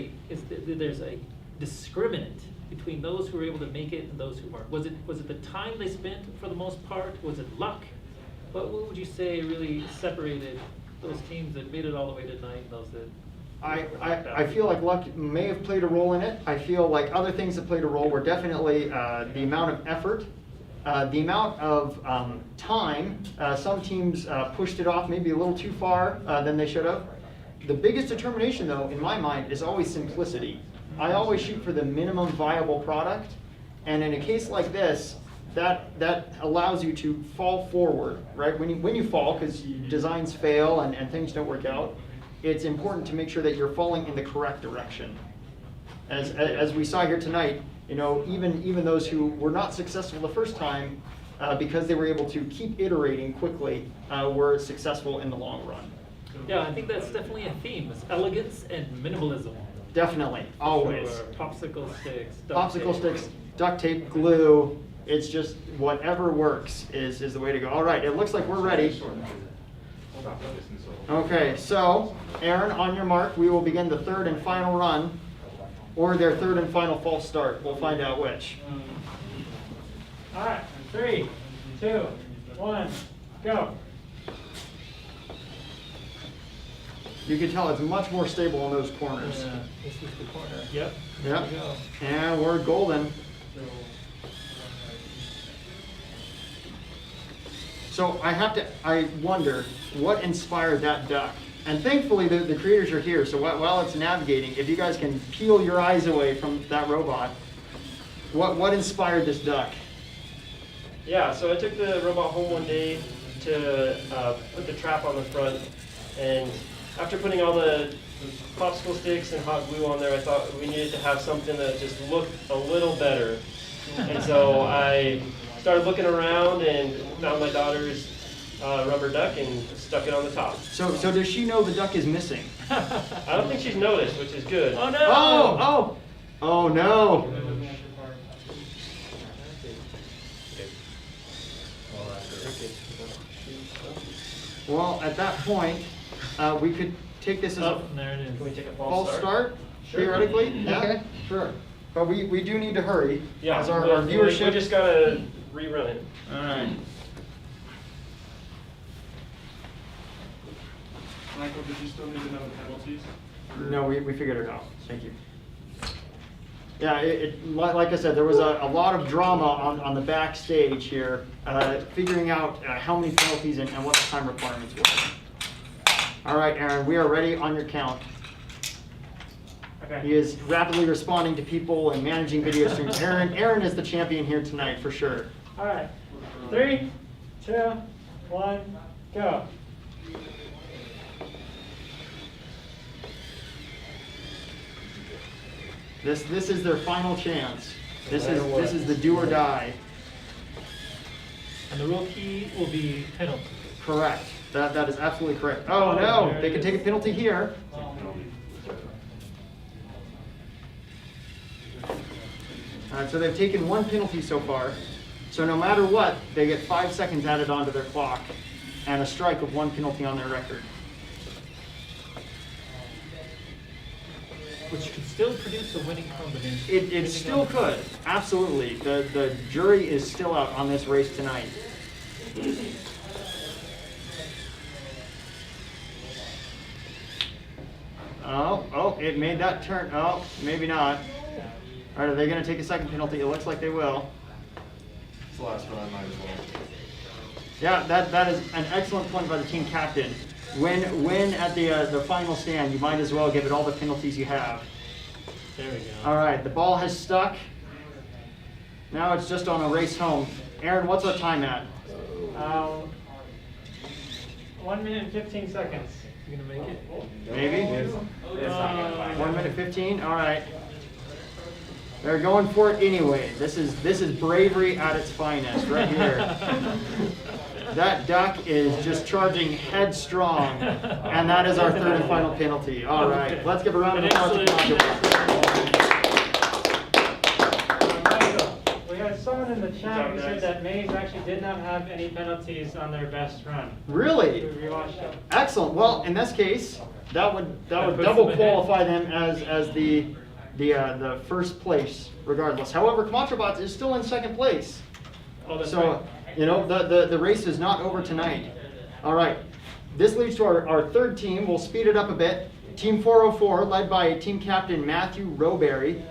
a discriminant between those who were able to make it and those who weren't? Was it the time they spent for the most part? Was it luck? What would you say really separated those teams that made it all the way to tonight and those that I feel like luck may have played a role in it. I feel like other things that played a role were definitely the amount of effort, the amount of time. Some teams pushed it off maybe a little too far than they should have. The biggest determination, though, in my mind, is always simplicity. I always shoot for the minimum viable product, and in a case like this, that allows you to fall forward, right? When you fall, because designs fail and things don't work out, it's important to make sure that you're falling in the correct direction. As we saw here tonight, you know, even those who were not successful the first time, because they were able to keep iterating quickly, were successful in the long run. Yeah, I think that's definitely a theme. It's elegance and minimalism. Definitely, always. Sure. Popsicle sticks. duct Popsicle tape. sticks, duct tape, glue, it's just whatever works is the way to go. All right, it looks like we're ready. Okay, so Aaron, on your mark, we will begin the third and final run, or their third and final false start. We'll find out which. All right, 3, 2, 1, go. You can tell it's much more stable on those corners. Yeah, this is the corner. Yep. Yep. There we go. And we're golden. So I wonder what inspired that duck. And thankfully the creators are here, so while it's navigating, if you guys can peel your eyes away from that robot, what inspired this duck? Yeah, so I took the robot home one day to put the trap on the front, and after putting all the popsicle sticks and hot glue on there, I thought we needed to have something that just looked a little better. And so I started looking around and found my daughter's rubber duck and stuck it on the top. So does she know the duck is missing? I don't think she's noticed, which is good. Oh no! Oh no! Well, at that point, we could take this as a Oh, there it is. Can we take a false start, theoretically? Yeah, Okay. sure. But we do need to hurry, Yeah, as our we viewership. just gotta rerun it. All right. Michael, did you still need to know the penalties? No, we figured it out. Thank you. Yeah, like I said, there was a lot of drama on the backstage here, figuring out how many penalties and what the time requirements were. All right, Aaron, we are ready on your count. Okay. He is rapidly responding to people and managing video streams. Aaron is the champion here tonight for sure. All right, 3, 2, 1, go. This is their final chance. This is the do or die. And the real key will be penalty. Correct. That is absolutely correct. Oh no, there they it can is. take a penalty here. All right, so they've taken one penalty so far. So no matter what, they get 5 seconds added onto their clock and a strike of 1 penalty on their record. Which could still produce a winning combination. It still could, absolutely. The jury is still out on this race tonight. Oh, it made that turn. Oh, maybe not. All right, are they going to take a second penalty? It looks like they will. It's the last one, I might as well. Yeah, that is an excellent point by the team captain. When at the final stand, you might as well give it all the penalties you have. There we go. All right, the ball has stuck. Now it's just on a race home. Aaron, what's our time at? 1 minute and 15 seconds. You gonna make it? Maybe? 1 minute 15? All right. They're going for it anyway. This is bravery at its finest right here. That duck is just charging headstrong, and that is our third and final penalty. All right, let's give a round of applause to Kamacho. We had someone in the chat who said that Maze actually did not have any penalties on their best run. Really? We rewatched it. Excellent. Well, in this case, that would puts double them ahead. qualify them as the first place, regardless. However, Kamacho is still in second place. Oh, that's So, right. you know, the race is not over tonight. All right, this leads to our third team. We'll speed it up a bit. Team 404, led by team captain Matthew Roberry.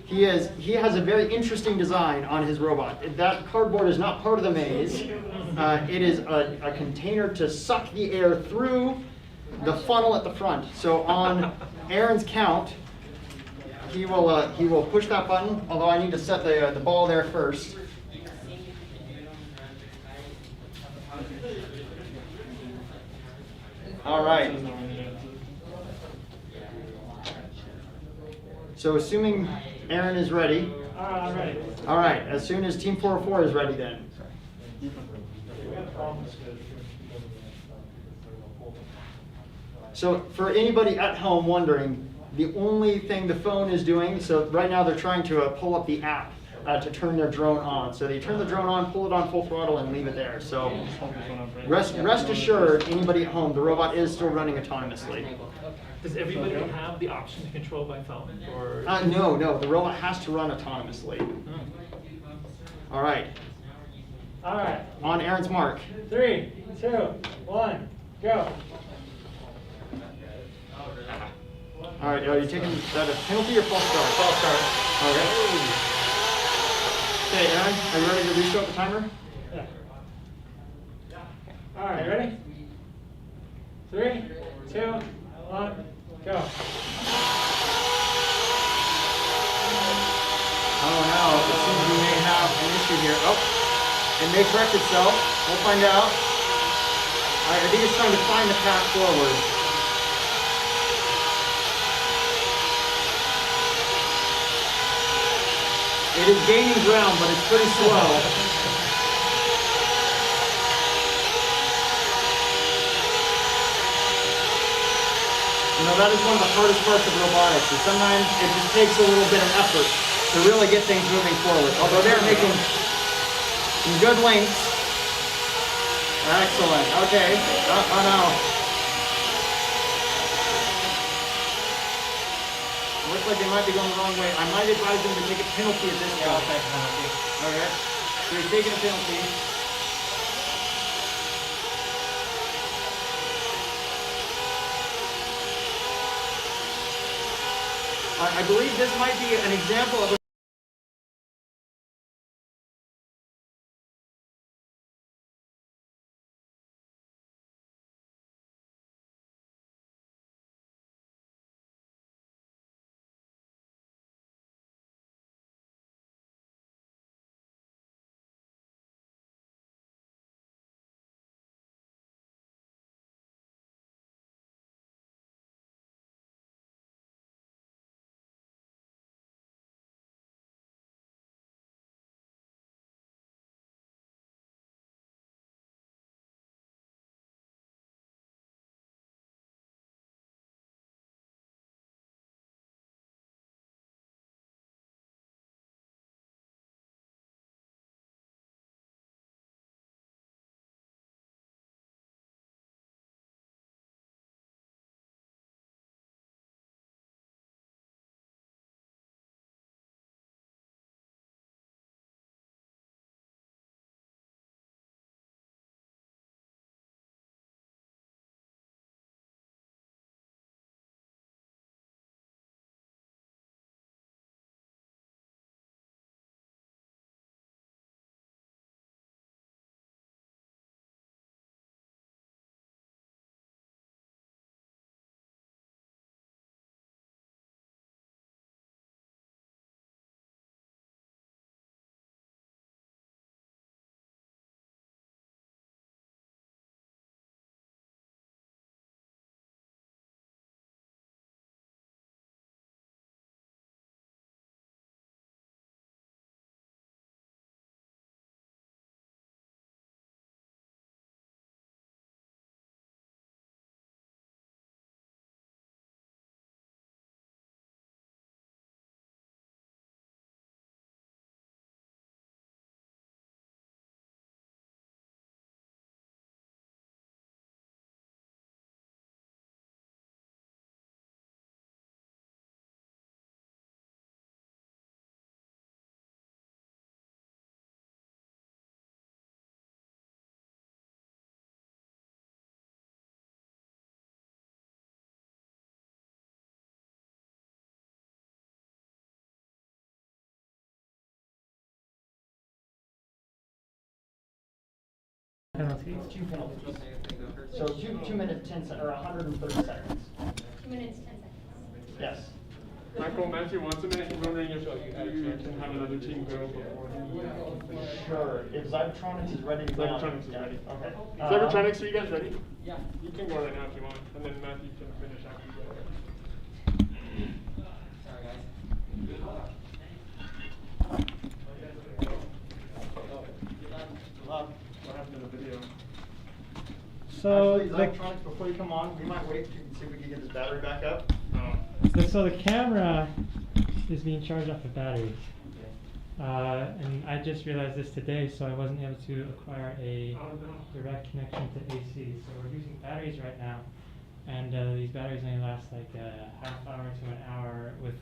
He has a very interesting design on his robot. That cardboard is not part of the maze. It is a container to suck the air through the funnel at the front. So on Aaron's count, he will push that button, although I need to set the ball there first. All right. So assuming Aaron is ready. I'm ready. All right, as soon as Team 404 is ready then. So for anybody at home wondering, the only thing the phone is doing, so right now they're trying to pull up the app to turn their drone on. So they turn the drone on, pull it on full throttle, and leave it there. So rest assured, anybody at home, the robot is still running autonomously. Does everybody have the option to control by phone, or? No, the robot has to run autonomously. All right, All right. on Aaron's mark. 3, 2, 1, go. All right, are you taking that a penalty or false start? False start. Okay. Okay, Aaron, are you ready to restart the timer? Yeah. All right, ready? 3, 2, 1, go. Oh no, it seems we may have an issue here. Oh, it may correct itself. We'll find out. I think it's trying to find the path forward. It is gaining ground, but it's pretty slow. You know, that is one of the hardest parts of robotics, is sometimes it just takes a little bit of effort to really get things moving forward. Although they're making some good links. Excellent. Okay. Oh no. Looks like they might be going the wrong way. I might advise them to take a penalty at this point. I'll take a penalty. Okay. So he's taking a penalty. I believe this might be an example of a Penalty. 2 penalties. So 2 minutes, 10 seconds, or 130 seconds. 2 minutes, 10 seconds. Yes. Michael, Matthew wants a minute. He's wondering if you can have another team go before him. Sure. If Zetronix is ready to go. Zetronix is ready. Okay. Zetronix, are you guys ready? Yeah. You can go right now if you want, and then Matthew can finish after you go. Love. What happened to the video? So Actually, the, Zetronix, before you come on, we might wait to see if we can get this battery back up. so the camera is being charged off of batteries. And I just realized this today, so I wasn't able to acquire a direct connection to AC. So we're using batteries right now, and these batteries only last like a half hour to an hour with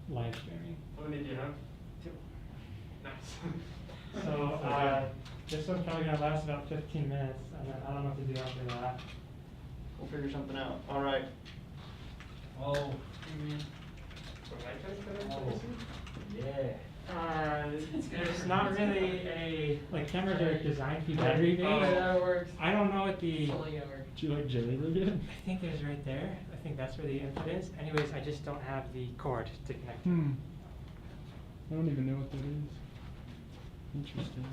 live streaming. How many do you have? 2. Nice. So this one's probably gonna last about 15 minutes, and then I don't know what to do after that. We'll figure something out. All right. Oh. It's not really a, like, cameras are designed to be battery based. that works. I don't know what the, Totally gonna work. do you like jelly again? I think there's right there. I think that's where the input is. Anyways, I just don't have the cord to connect to. I don't even know what that is. Interesting.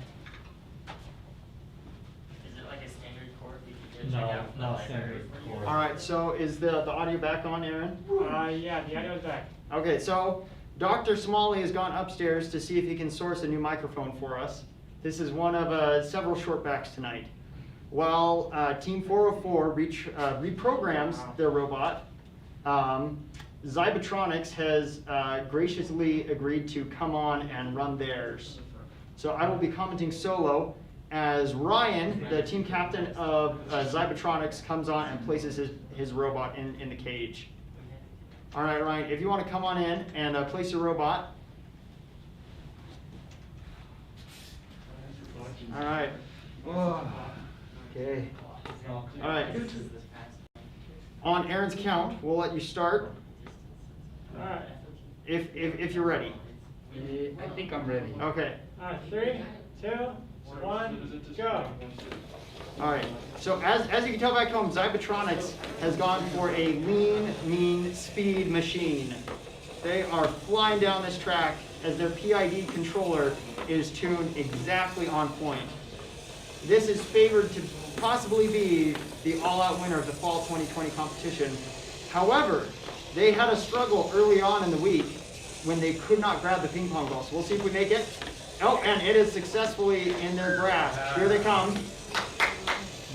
Is it like a standard cord we could No, check out from the no library? standard cord. All right. So is the audio back on, Aaron? Yeah, the audio's back. Okay. So Dr. Smalley has gone upstairs to see if he can source a new microphone for us. This is one of several shortbacks tonight. While Team 404 reprograms their robot, Zetronix has graciously agreed to come on and run theirs. So I will be commenting solo as Ryan, the team captain of Zetronix, comes on and places his robot in the cage. All right, Ryan, if you want to come on in and place your robot. All right. Okay. All right. On Aaron's count, we'll let you start. All right. If you're ready. I think I'm ready. Okay. 3, 2, 1, go. All right. So as you can tell back home, Zetronix has gone for a lean, mean speed machine. They are flying down this track as their PID controller is tuned exactly on point. This is favored to possibly be the all-out winner of the fall 2020 competition. However, they had a struggle early on in the week when they could not grab the ping pong ball. So we'll see if we make it. Oh, and it is successfully in their grasp. Here they come.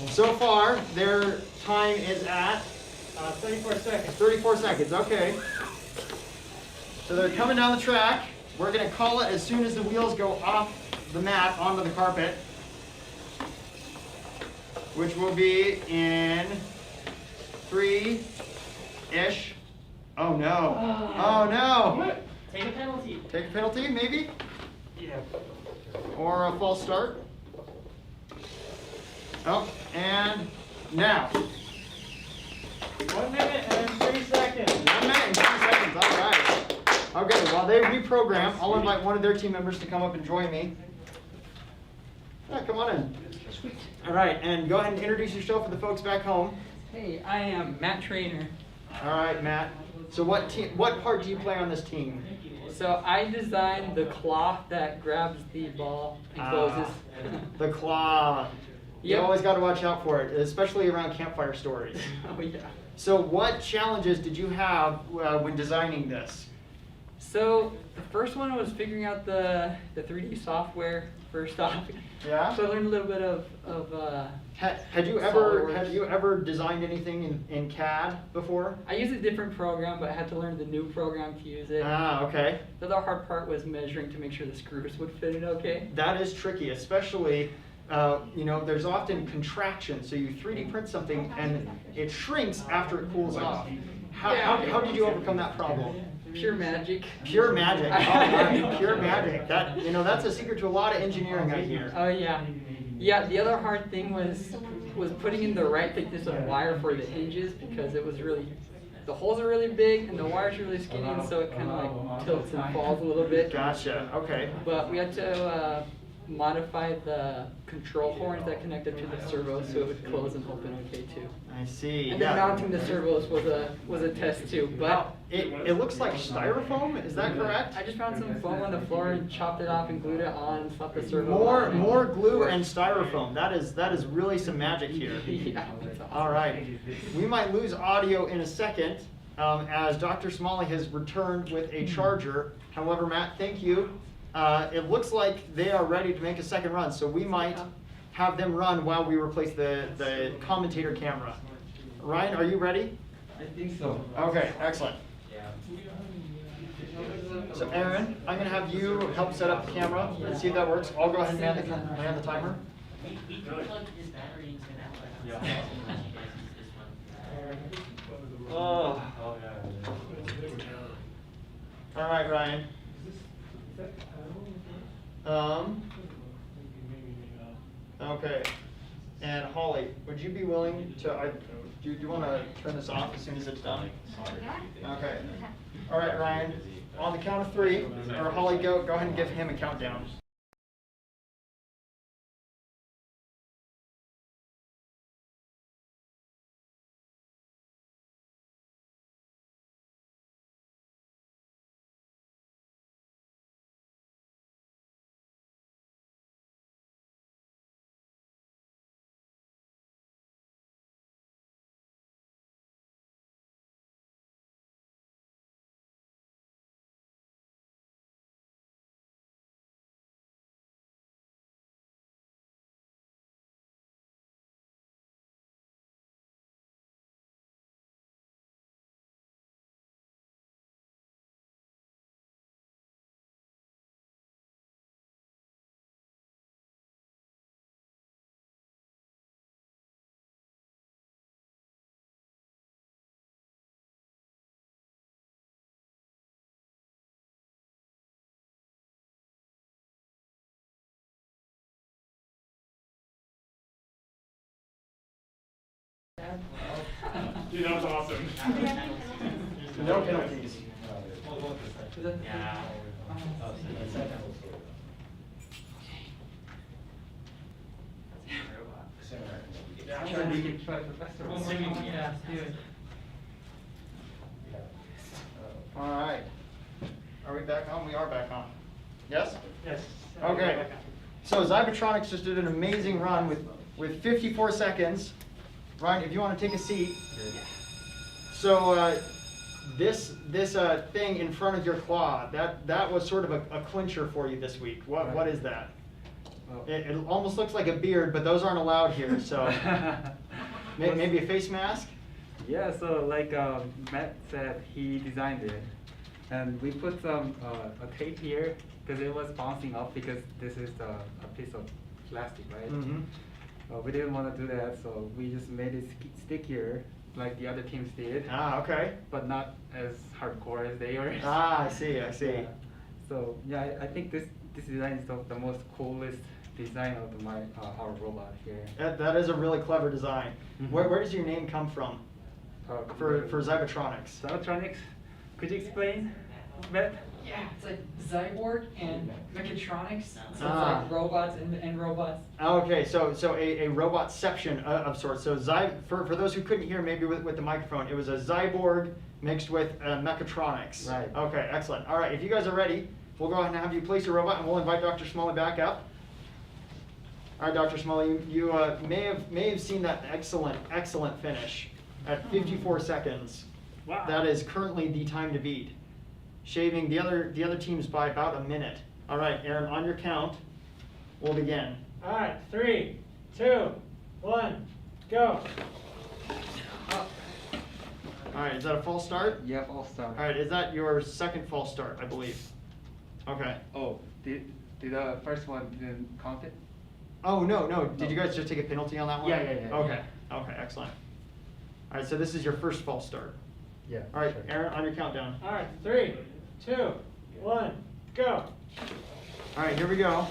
So far, their time is at 34 seconds. 34 seconds, okay. So they're coming down the track. We're gonna call it as soon as the wheels go off the mat onto the carpet, which will be in 3-ish. Oh no. Oh no. Take a penalty. Take a penalty, maybe? Yeah. Or a false start. Oh, and now. 1 minute and 3 seconds. 1 minute and 3 seconds, all right. Okay, while they reprogram, I'll invite one of their team members to come up and join me. Yeah, come on in. Sweet. All right, and go ahead and introduce yourself for the folks back home. Hey, I am Matt Trainer. All right, Matt. So what part do you play on this team? So I designed the cloth that grabs the ball and closes. The claw. You Yep. always got to watch out for it, especially around campfire stories. Oh yeah. So what challenges did you have when designing this? So the first one was figuring out the 3D software first off. Yeah? So I learned a little bit of Had you SolidWorks. ever designed anything in CAD before? I used a different program, but I had to learn the new program to use it. Ah, okay. The other hard part was measuring to make sure the screws would fit in okay. That is tricky, especially, there's often contraction. So you 3D print something and it shrinks after it cools off. How did you overcome that problem? Pure magic. Pure magic. All right, pure magic. That's a secret to a lot of engineering, I hear. Oh yeah. Yeah, the other hard thing was putting in the right thickness of wire for the hinges because it was really, the holes are really big and the wires are really skinny, and so it kind of like tilts and falls a little bit. Gotcha. Okay. But we had to modify the control horns that connected to the servos so it would close and open okay too. I see. And yeah. then mounting the servos was a test too, but Now, it looks like styrofoam. Is that correct? I just found some foam on the floor and chopped it off and glued it on and slapped the servo More on. more glue and styrofoam. That is really some magic here. Yeah, that's awesome. All right. We might lose audio in a second as Dr. Smalley has returned with a charger. However, Matt, thank you. It looks like they are ready to make a second run, so we might have them run while we replace the commentator camera. Ryan, are you ready? I think so. Okay, excellent. So Aaron, I'm going to have you help set up the camera and see if that works. I'll go ahead and man the timer. We could plug his battery into an outlet. Oh. All right, Ryan. Okay. And Holly, would you be willing to? Do you want to turn this off as soon as it's done? Okay. All right, Ryan. On the count of 3, or Holly, go ahead and give him a countdown. Dude, that was awesome. No penalties. Yeah. All right. Are we back on? We are back on. Yes? Yes. Okay. So Zetronix just did an amazing run with 54 seconds. Ryan, if you want to take a seat. So this thing in front of your claw, that was sort of a clincher for you this week. What is that? It almost looks like a beard, but those aren't allowed here. So maybe a face mask. Yeah, so like Matt said, he designed it, and we put some a tape here because it was bouncing off because this is a piece of plastic, right? Mm-hmm. We didn't want to do that, so we just made it stickier like the other teams did. Ah, okay. But not as hardcore as they are. Ah, I see. I see. Yeah. So yeah, I think this design is the most coolest design of our robot here. That is a really clever design. Mhm. Where does your name come from? For Zetronix. Zetronix, could you explain, Matt? Yeah, it's like Zyborg and Mechatronics, so it's Ah. like robots and robots. Okay, so a robotception of sorts. So for those who couldn't hear, maybe with the microphone, it was a Zyborg mixed with Mechatronics. Right. Okay, excellent. All right, if you guys are ready, we'll go ahead and have you place your robot, and we'll invite Dr. Smalley back up. All right, Dr. Smalley, you may have seen that excellent finish at 54 seconds. Wow. That is currently the time to beat, shaving the other teams by about a minute. All right, Aaron, on your count, we'll begin. All right, 3, 2, 1, go. All right, is that a false start? Yep, all start. All right, is that your second false start, I believe? Okay. Oh, did the first one didn't count it? Oh, no. Did you guys just take a penalty on that one? Yeah. Okay, excellent. All right, so this is your first false start. Yeah. All right, sure. Aaron, on your countdown. All right, 3, 2, 1, go. All right, here we go.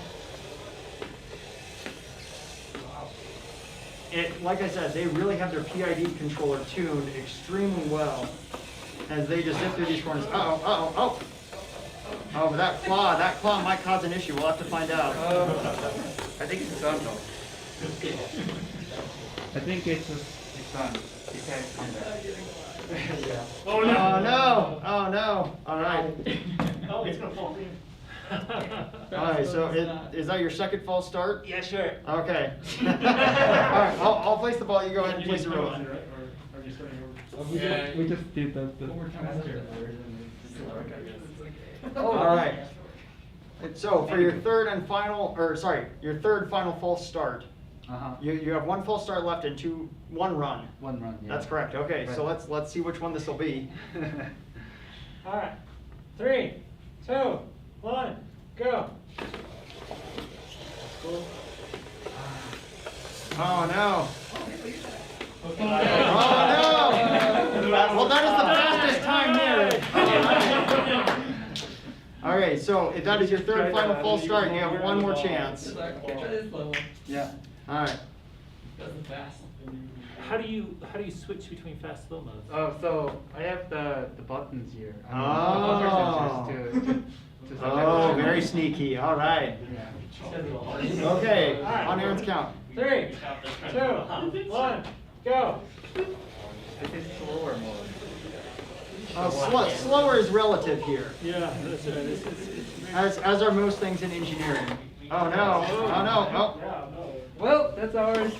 Like I said, they really have their PID controller tuned extremely well as they just zip through these corners. Uh-oh. Oh, but that claw might cause an issue. We'll have to find out. I think it's done though. I think it's It's done. You can't come back. Yeah. Oh no! Oh no! All right. Oh, it's gonna fall in. All right. So is that your second false start? Yeah, sure. Okay. All right. I'll place the ball. You go ahead and place the robot. we just did the All right. So for your third final false start, you have one false start left and one run. One run. Yeah. That's correct. Okay. So Right. let's see which one this will be. All right. 3, 2, 1, go. Oh no! Oh no! Well, that is the fastest time there. All right. So if that is your third and final false start, you have one more chance. Yeah. All right. How do you switch between fast slow modes? Oh, so I have the buttons here. Oh. To Oh, very sneaky. All right. Yeah. Okay. On Aaron's count. 3, 2, 1, go. This is slower mode. Slower is relative here, Yeah, that's right. This is as are most things in engineering. Oh no! Oh no! Oh. Well, that's ours.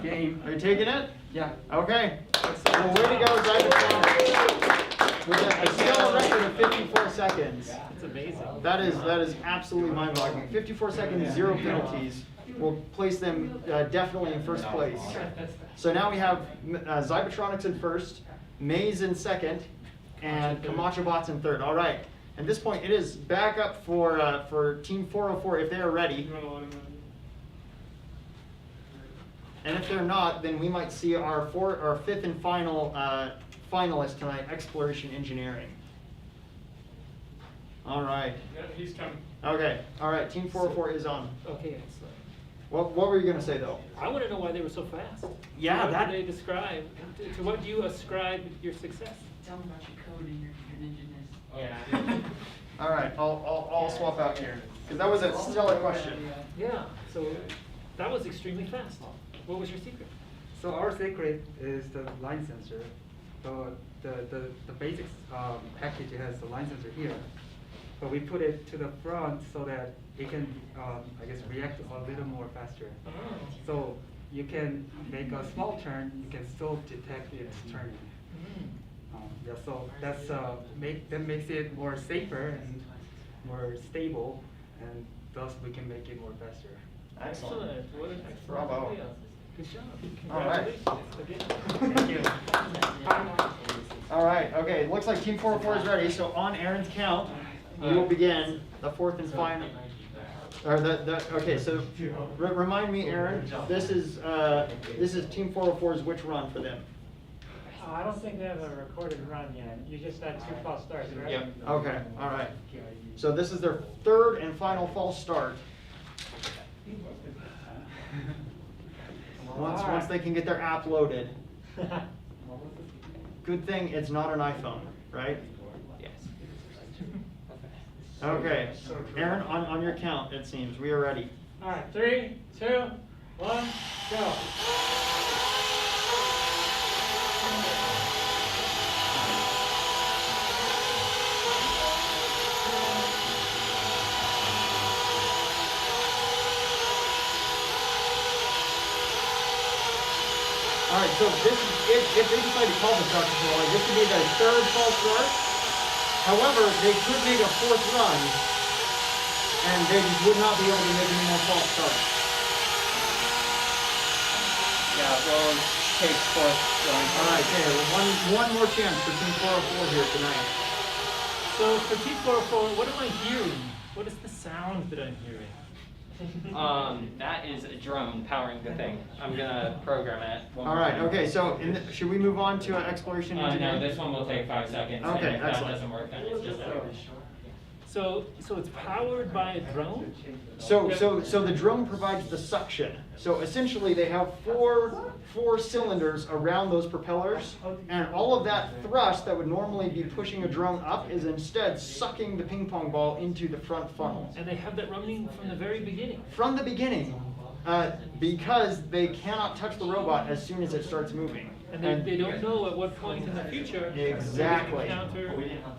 Game. Are you taking it? Yeah. Okay. Well, way to go, Zetronix. With a stellar record of 54 seconds. That's amazing. That is absolutely mind-boggling. 54 seconds, 0 penalties will place them definitely in first place. So now we have Zetronix in first, Maze in second, and Kamacho bots in third. All right. At this point, it is back up for Team 404 if they are ready. And if they're not, then we might see our fifth and final finalist tonight, Exploration Engineering. All right. Yeah, he's coming. Okay. All right. Team 404 is on. Okay, excellent. What were you gonna say though? I want to know why they were so fast. Yeah, What that- do they describe? To what do you ascribe your success? Tell them about your code and your ninjaness. Yeah. All right. I'll swap out here because that was a stellar question. Yeah. So that was extremely fast. What was your secret? So our secret is the line sensor. So the basic package has the line sensor here, but we put it to the front so that it can, I guess, react a little more faster. Oh. So you can make a small turn, you can still detect it's turning. Yeah, so that makes it more safer and more stable, and thus we can make it more faster. Excellent. What an excellent Bravo. idea. Good job. All right. Congratulations again. Thank you. All right. Okay. It looks like Team 404 is ready. So on Aaron's count, we will begin the fourth and final. Or okay. So remind me, Aaron. This is Team 404's which run for them? I don't think they have a recorded run yet. You just had 2 false starts, right? Yep. Okay. All right. So this is their third and final false start. Once they can get their app loaded. Good thing it's not an iPhone, right? Yes. Okay. Aaron, on your count, it seems. We are ready. All right, 3, 2, 1, go. All right, so this is, if they decide to call this Dr. Smalley, this would be their third false start. However, they could make a fourth run, and they just would not be able to make any more false starts. Yeah, we'll take fourth going. All right, okay, one more chance for Team 404 here tonight. So for Team 404, what am I hearing? What is the sound that I'm hearing? That is a drone powering the thing. I'm gonna program it. All right, okay, so should we move on to Exploration Engineering? No, this one will take 5 seconds. Okay, and if that excellent. doesn't work, then it's just over. So it's powered by a drone? So the drone provides the suction. So essentially they have four cylinders around those propellers, and all of that thrust that would normally be pushing a drone up is instead sucking the ping pong ball into the front funnel. And they have that running from the very beginning? From the beginning, because they cannot touch the robot as soon as it starts moving. And they don't know at what point in the future they Exactly. encounter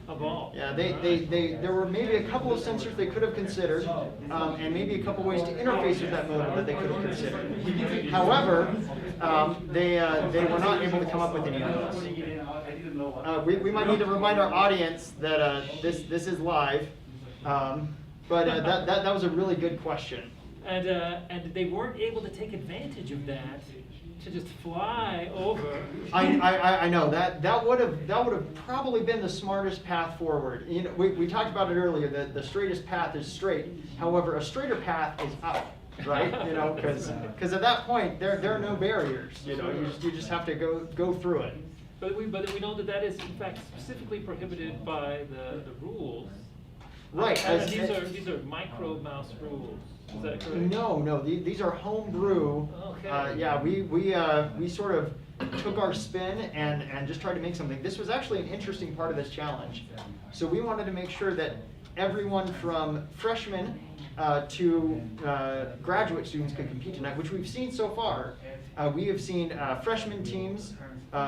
a ball. Yeah, there were maybe a couple of sensors they could have considered, and maybe a couple ways to interface with that motor that they could have considered. However, they were not able to come up with any of those. We might need to remind our audience that this is live, but that was a really good question. And they weren't able to take advantage of that to just fly over. I know that would have probably been the smartest path forward. You know, we talked about it earlier that the straightest path is straight. However, a straighter path is up, right? You know, because at that point there are no barriers. You know, you just have to go through it. But we know that is in fact specifically prohibited by the rules. Right. And these are micro mouse rules. Is that correct? No. These are homebrew. Okay. Yeah, we sort of took our spin and just tried to make something. This was actually an interesting part of this challenge. So we wanted to make sure that everyone from freshmen to graduate students could compete tonight, which we've seen so far. We have seen freshman teams,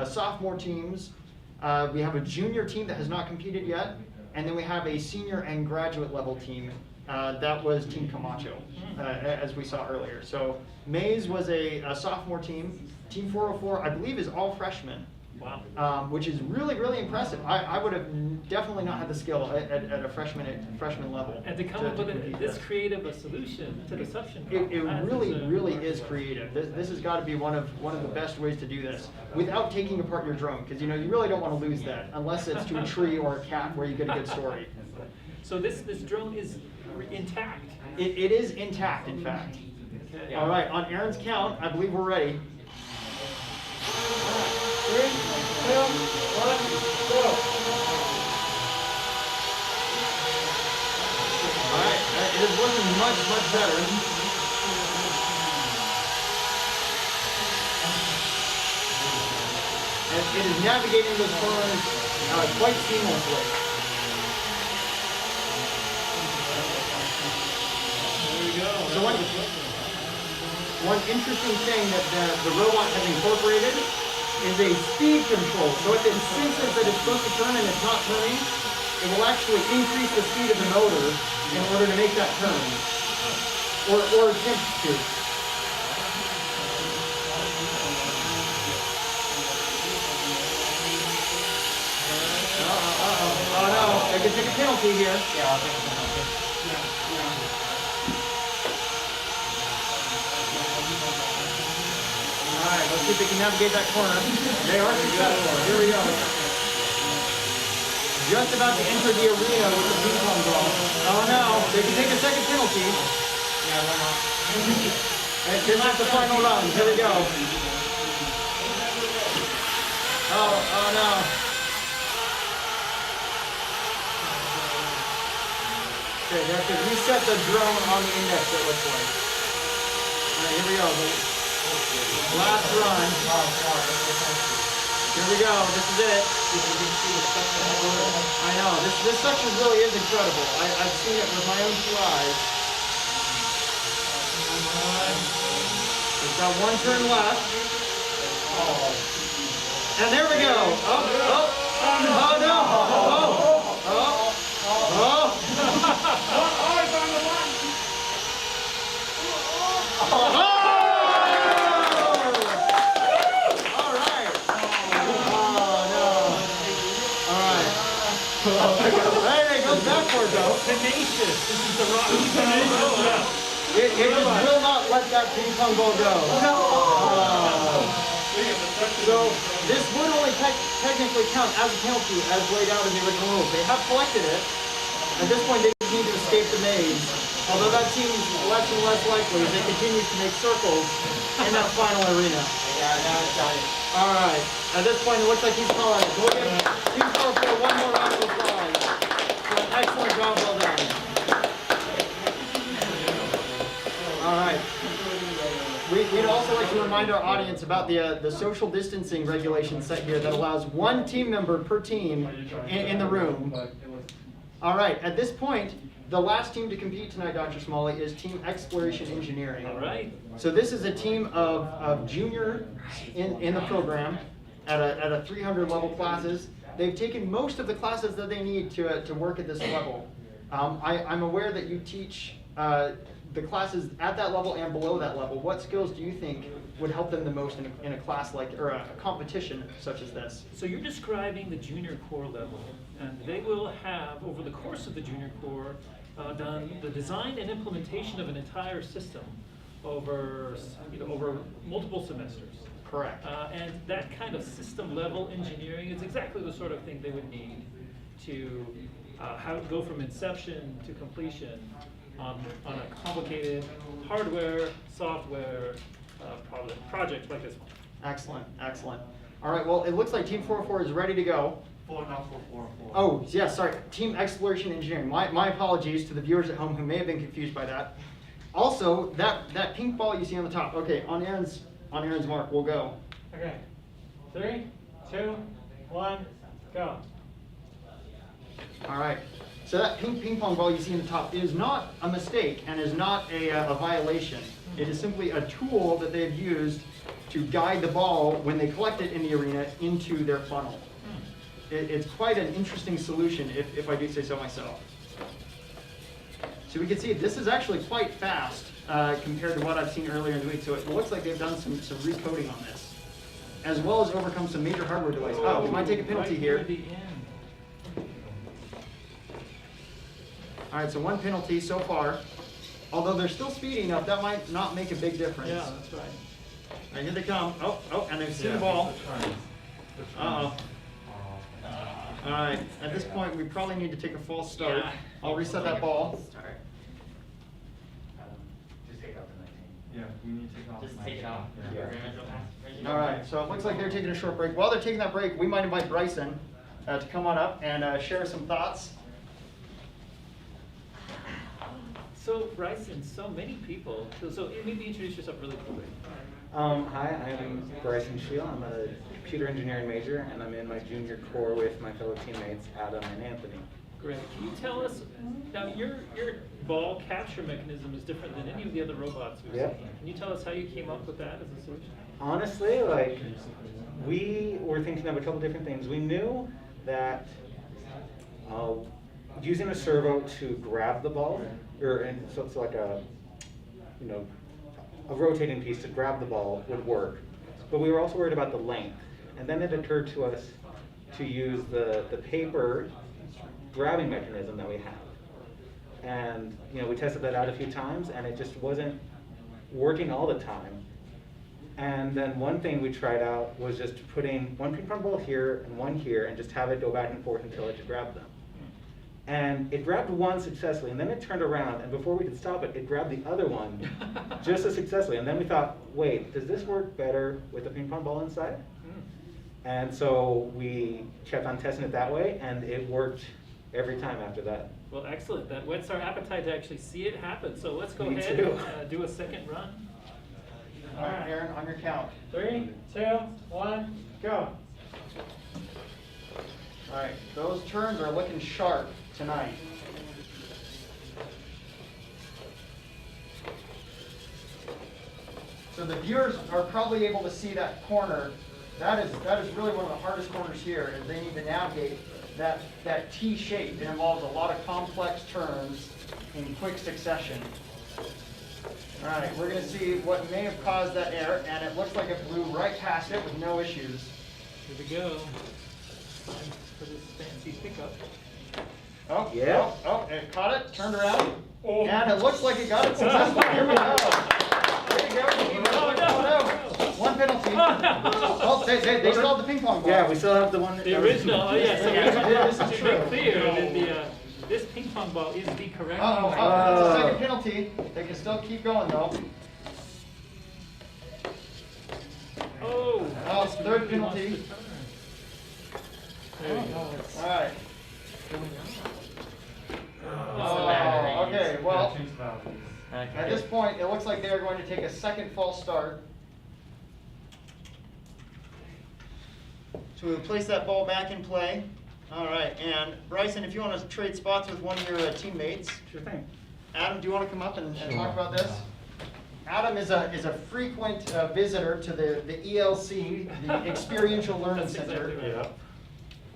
sophomore teams. We have a junior team that has not competed yet. And then we have a senior and graduate level team. That was Team Kamacho, as we saw earlier. So Maze was a sophomore team. Team 404, I believe, is all freshmen. Wow. Which is really, really impressive. I would have definitely not had the skill at a freshman level. And to come up with compete this creative a solution to the suction It problem. really is creative. This has got to be one of the best ways to do this without taking apart your drone, because you really don't want to lose that unless it's to a tree or a cat where you get a good story. So this drone is intact. It is intact, in fact. Okay. All right, on Aaron's count, I believe we're ready. 3, 2, 1, go. All right, it is looking much better. And it is navigating those corners quite seamlessly. There we go. So one interesting thing that the robot has incorporated is a speed control. So if it senses that it's supposed to turn and it's not turning, it will actually increase the speed of the motor in order to make that turn, or attempt to. Oh no, I can take a penalty here. Yeah, I'll take a penalty. Alright, let's see if they can navigate that corner. They are successful. Here we go. Just about to enter the arena with the ping pong ball. Oh no, they can take a second penalty. Yeah, why not? And this is the final round. Here we go. Oh no. Okay, they have to reset the drone on the index, it looks like. Alright, here we go. Last run. Here we go. This is it. I know. This section really is incredible. I've seen it with my own 2 eyes. It's got 1 turn left. And there we go. Oh no. Hey, it goes backward though. Tenacious. This is the rock. It just will not let that ping pong ball go. So this would only technically count as a penalty as laid out in the original rules. They have collected it. At this point, they need to escape the maze. Although that seems less and less likely as they continue to make circles in that final arena. Yeah, now it's got it. All right. At this point, it looks like he's calling it. We'll give Team 4 one more round of applause. So an excellent job, well done. right. We'd also like to remind our audience about the social distancing regulation set here that allows one team member per team in the room. All right, at this point, the last team to compete tonight, Dr. Smalley, is Team Exploration Engineering. All right. So this is a team of junior in the program at a 300 level classes. They've taken most of the classes that they need to work at this level. I'm aware that you teach the classes at that level and below that level. What skills do you think would help them the most in a class like, or a competition such as this? So you're describing the junior core level, and they will have, over the course of the junior core, done the design and implementation of an entire system over, over multiple semesters. Correct. And that kind of system level engineering is exactly the sort of thing they would need to go from inception to completion on a complicated hardware, software project like this one. Excellent, excellent. All right, well, it looks like Team 404 is ready to go. Oh, yeah, sorry, Team Exploration Engineering. My apologies to the viewers at home who may have been confused by that. Also, that pink ball you see on the top. Okay, on Aaron's mark, we'll go. Okay. 3, 2, 1, go. All right. So that ping pong ball you see on the top is not a mistake and is not a violation. It is simply a tool that they've used to guide the ball when they collect it in the arena into their funnel. It's quite an interesting solution, if I do say so myself. So we can see this is actually quite fast compared to what I've seen earlier in the week. So it looks like they've done some recoding on this, as well as overcome some major hardware delays. Oh, we might take a penalty here. All right, so one penalty so far. Although they're still speeding up, that might not make a big difference. Yeah, that's right. All right, here they come. Oh, and they've seen the ball. Uh-oh. All right, at this point, we probably need to take a false start. Yeah. I'll reset that ball. Just take out the 19. Yeah, we need to take off. Just take it off. Yeah. All right, so it looks like they're taking a short break. While they're taking that break, we might invite Bryson to come on up and share some thoughts. So Bryson, so many people. So maybe introduce yourself really quickly. Hi, I'm Bryson Shiel. I'm a computer engineering major, and I'm in my junior core with my fellow teammates Adam and Anthony. Great. Can you tell us, now your ball capture mechanism is different than any of the other robots we've Yep. seen. Can you tell us how you came up with that as a solution? Honestly, we were thinking of a couple different things. We knew that using a servo to grab the ball, so it's like a rotating piece to grab the ball would work. But we were also worried about the length. And then it occurred to us to use the paper grabbing mechanism that we have. And we tested that out a few times, and it just wasn't working all the time. And then one thing we tried out was just putting one ping pong ball here and one here, and just have it go back and forth until it could grab them. And it grabbed one successfully, and then it turned around, and before we could stop it, it grabbed the other one just as successfully. And then we thought, wait, does this work better with a ping pong ball inside? And so we kept on testing it that way, and it worked every time after that. Well, excellent. That whets our appetite to actually see it happen. So let's go Me ahead too. and do a second run. All right, Aaron, on your count. 3, 2, 1, go. All right, those turns are looking sharp tonight. So the viewers are probably able to see that corner. That is really one of the hardest corners here, is they need to navigate that T shape. It involves a lot of complex turns in quick succession. All right, we're going to see what may have caused that error, and it looks like it blew right past it with no issues. Here we go. Time for this fancy pickup. Oh, Yeah. oh, it caught it, turned around, and it looks like it got it successfully. Here we go. There you go. Oh, no. One penalty. Oh, they still have the ping pong ball. Yeah, we still have the one. The original, oh yeah, so This is to true. be clear, this ping pong ball is the correct Oh, one. that's a second penalty. They can still keep going though. Oh, Oh, it's third penalty. There you go. All right. Oh, okay, well, At this point, it looks like they are going to take a second false start. So we'll place that ball back in play. All right, and Bryson, if you want to trade spots with one of your teammates. Sure thing. Adam, do you want to come up and talk about this? Adam is a frequent visitor to the ELC, the Experiential Learning That's Center. exactly right.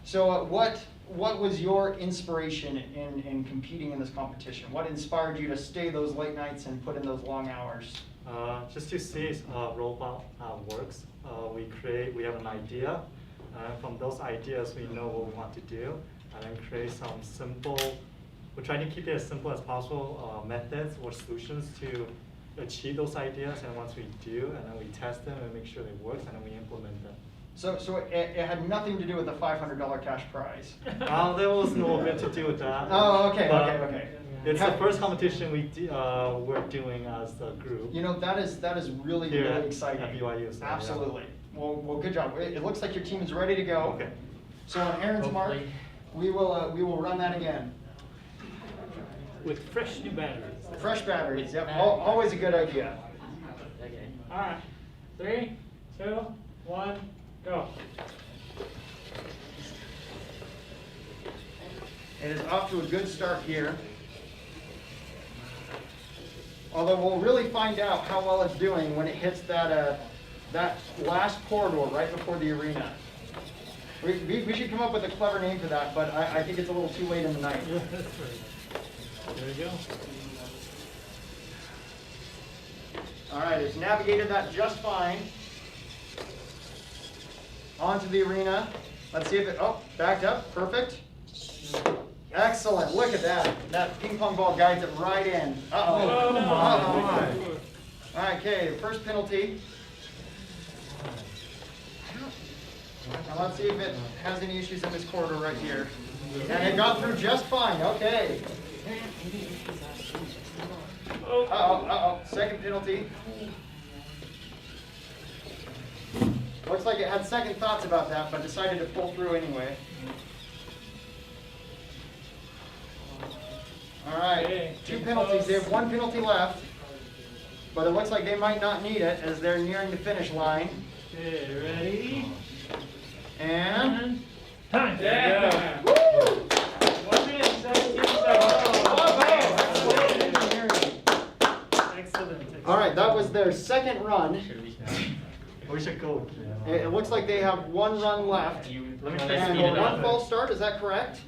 So what was your inspiration in competing in this competition? What inspired you to stay those late nights and put in those long hours? Just to see robot works. We have an idea. From those ideas, we know what we want to do, and then create some simple. We're trying to keep it as simple as possible methods or solutions to achieve those ideas. And once we do, and then we test them and make sure they work, and then we implement them. So it had nothing to do with the $500 cash prize. There was no bit to do with that. Oh, okay, But okay. It's the first competition we're doing as a group. You know, that is really, Here really at exciting. BYU, so, yeah. Absolutely. Well, good job. It looks like your team is ready to go. Okay. So on Aaron's mark, we will run that again. With fresh new batteries. Fresh batteries, yep, always a good idea. Okay. All right, 3, 2, 1, go. It is off to a good start here. Although we'll really find out how well it's doing when it hits that last corridor right before the arena. We should come up with a clever name for that, but I think it's a little too late in the night. There you go. All right, it's navigated that just fine. Onto the arena. Let's see if it, backed up, perfect. Excellent, look at that. That ping pong ball guides it right in. Uh-oh. Uh-oh. All right, okay, first penalty. Now let's see if it has any issues in this corridor right here. And it got through just fine, okay. Uh-oh, second penalty. Looks like it had second thoughts about that, but decided to pull through anyway. All right, 2 penalties. They have 1 penalty left, but it looks like they might not need it as they're nearing the finish line. Okay, ready? And time. Yeah. Woo! 1 minute, 17 seconds. Excellent. all right, that was their second run. We should go. It looks like they have 1 run left. And 1 false start, is that correct?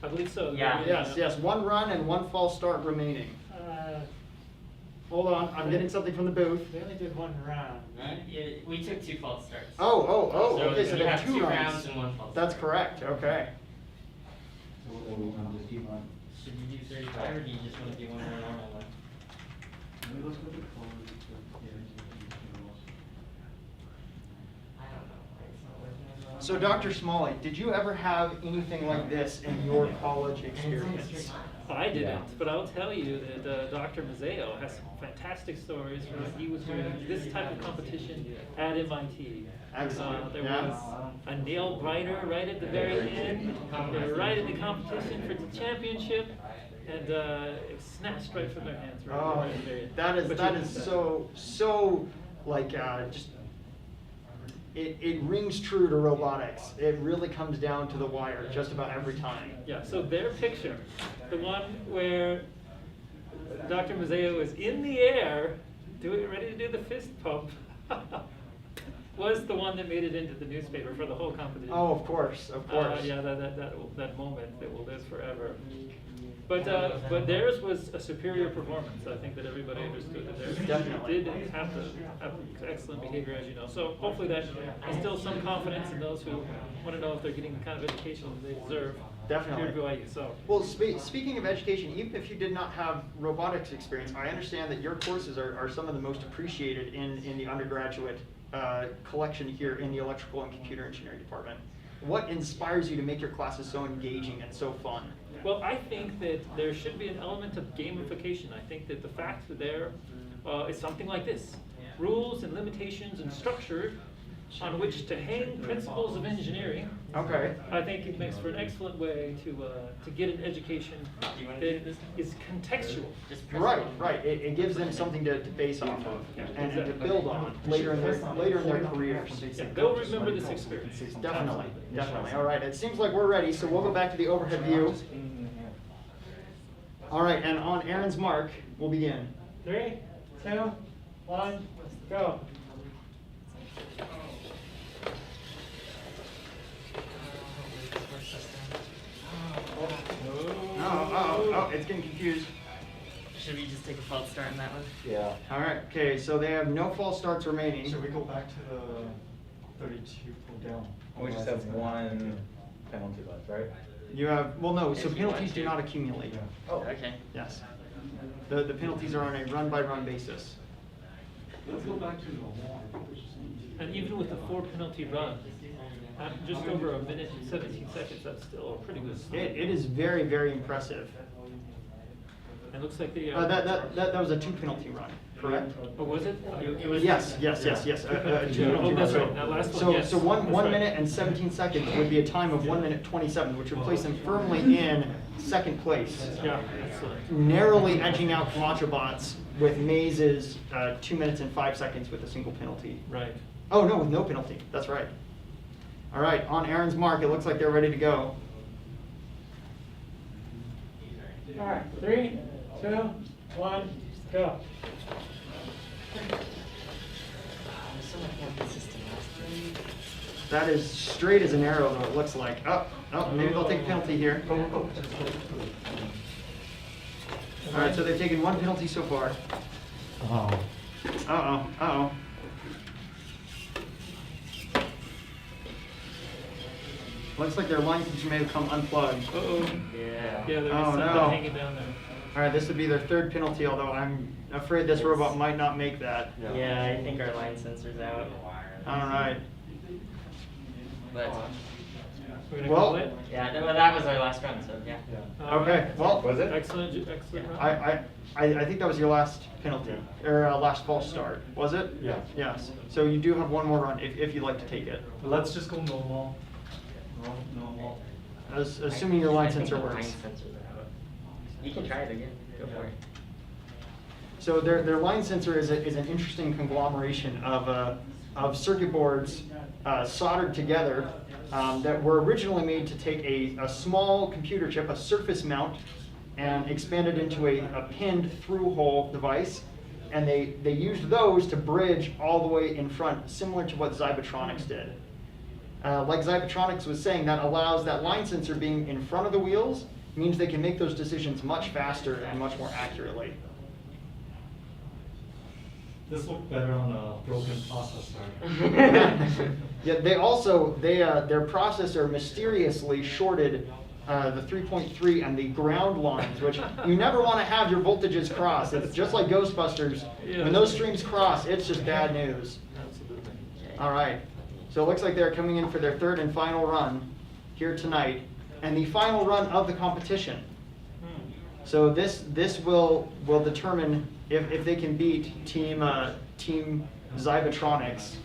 I believe so. Yeah. Yes, 1 run and 1 false start remaining. Hold on, I'm getting something from the booth. They only did 1 round. Yeah, we took 2 false starts. Oh, So okay, so you they have have 2 2 runs. rounds and 1 false That's start. correct, okay. Should you do 35 or do you just want to do 1 more normal one? I don't know. So Dr. Smalley, did you ever have anything like this in your college experience? I didn't, but I'll tell you that Dr. Mazzeo has some fantastic stories where he was doing this type of competition at MIT. Excellent. There Yeah. was a nail biter right at the very end. They were right in the competition for the championship, and it snatched right from their hands. Right Oh, at the very end. that But is you- so like just it rings true to robotics. It really comes down to the wire just about every time. Yeah, so their picture, the one where Dr. Mazzeo is in the air, ready to do the fist pump, was the one that made it into the newspaper for the whole competition. Oh, of course, of course. Yeah, that moment that will live forever. But theirs was a superior performance. I think that everybody understood that theirs Definitely. did have excellent behavior, as you know. So hopefully that instills some confidence in those who want to know if they're getting the kind of education that they deserve. Definitely. Here at BYU. So. Well, speaking of education, even if you did not have robotics experience, I understand that your courses are some of the most appreciated in the undergraduate collection here in the electrical and computer engineering department. What inspires you to make your classes so engaging and so fun? Well, I think that there should be an element of gamification. I think that the fact that there is something like this. Rules and limitations and structure on which to hang principles of engineering. Okay. I think it makes for an excellent way to get an education that is contextual. Right, right. It gives them something to base off of and to build on later in their careers. Yeah, they'll remember this experience. Definitely, definitely. All right, it seems like we're ready, so we'll go back to the overhead view. All right, and on Aaron's mark, we'll begin. 3, 2, 1, go. Oh, it's getting confused. Should we just take a false start in that one? Yeah. All right, okay, so they have no false starts remaining. Should we go back to the 32 pull down? We just have one penalty left, right? You have, well, no, so penalties do not accumulate. Oh, okay. Yes. The penalties are on a run-by-run basis. Let's go back to the wall. And even with the 4 penalty run, at just over a minute and 17 seconds, that's still a pretty good score. It is very, very impressive. It looks like they That was a 2 penalty run, correct? Oh, was it? It was Yes. A 2 penalty that's run. right. That last one, So, yes. so one That's right. minute and 17 seconds would be a time of 1 minute 27, which would place them firmly in second place. Yeah, excellent. Narrowly edging out Kamacho bots with Maze's 2 minutes and 5 seconds with a single penalty. Right. Oh, no, with no penalty. That's right. All right, on Aaron's mark, it looks like they're ready to go. All right, 3, 2, 1, go. There's so much more consistent last time. That is straight as an arrow, though, it looks like. Oh, maybe they'll take a penalty here. All right, so they've taken 1 penalty so far. Oh. Uh-oh. Looks like their line feature may have come unplugged. Uh-oh. Yeah. Yeah, there's Oh, something no. hanging down there. All right, this would be their 3rd penalty, although I'm afraid this robot might not make that. Yeah, I think our line sensor's out. All right. But We're gonna Well- call it? yeah, well, that was our last run, so yeah. Okay, well, Was it? Excellent run. I think that was your last penalty, or last false start, was it? Yeah. Yes. So you do have 1 more run if you'd like to take it. Let's just go normal. Normal. Assuming your line I think sensor the line works. sensor's out. You can try it again. Go for it. So their line sensor is an interesting conglomeration of circuit boards soldered together that were originally made to take a small computer chip, a surface mount, and expand it into a pinned through-hole device. And they used those to bridge all the way in front, similar to what Zetronix did. Like Zetronix was saying, that allows that line sensor being in front of the wheels, means they can make those decisions much faster and much more accurately. This looked better on a broken processor. Yeah, their processor mysteriously shorted the 3.3 and the ground lines, which you never want to have your voltages cross. It's just like Ghostbusters. When those streams cross, it's just bad news. Absolutely. All right. So it looks like they're coming in for their 3rd and final run here tonight, and the final run of the competition. So this will determine if they can beat Team Zetronix.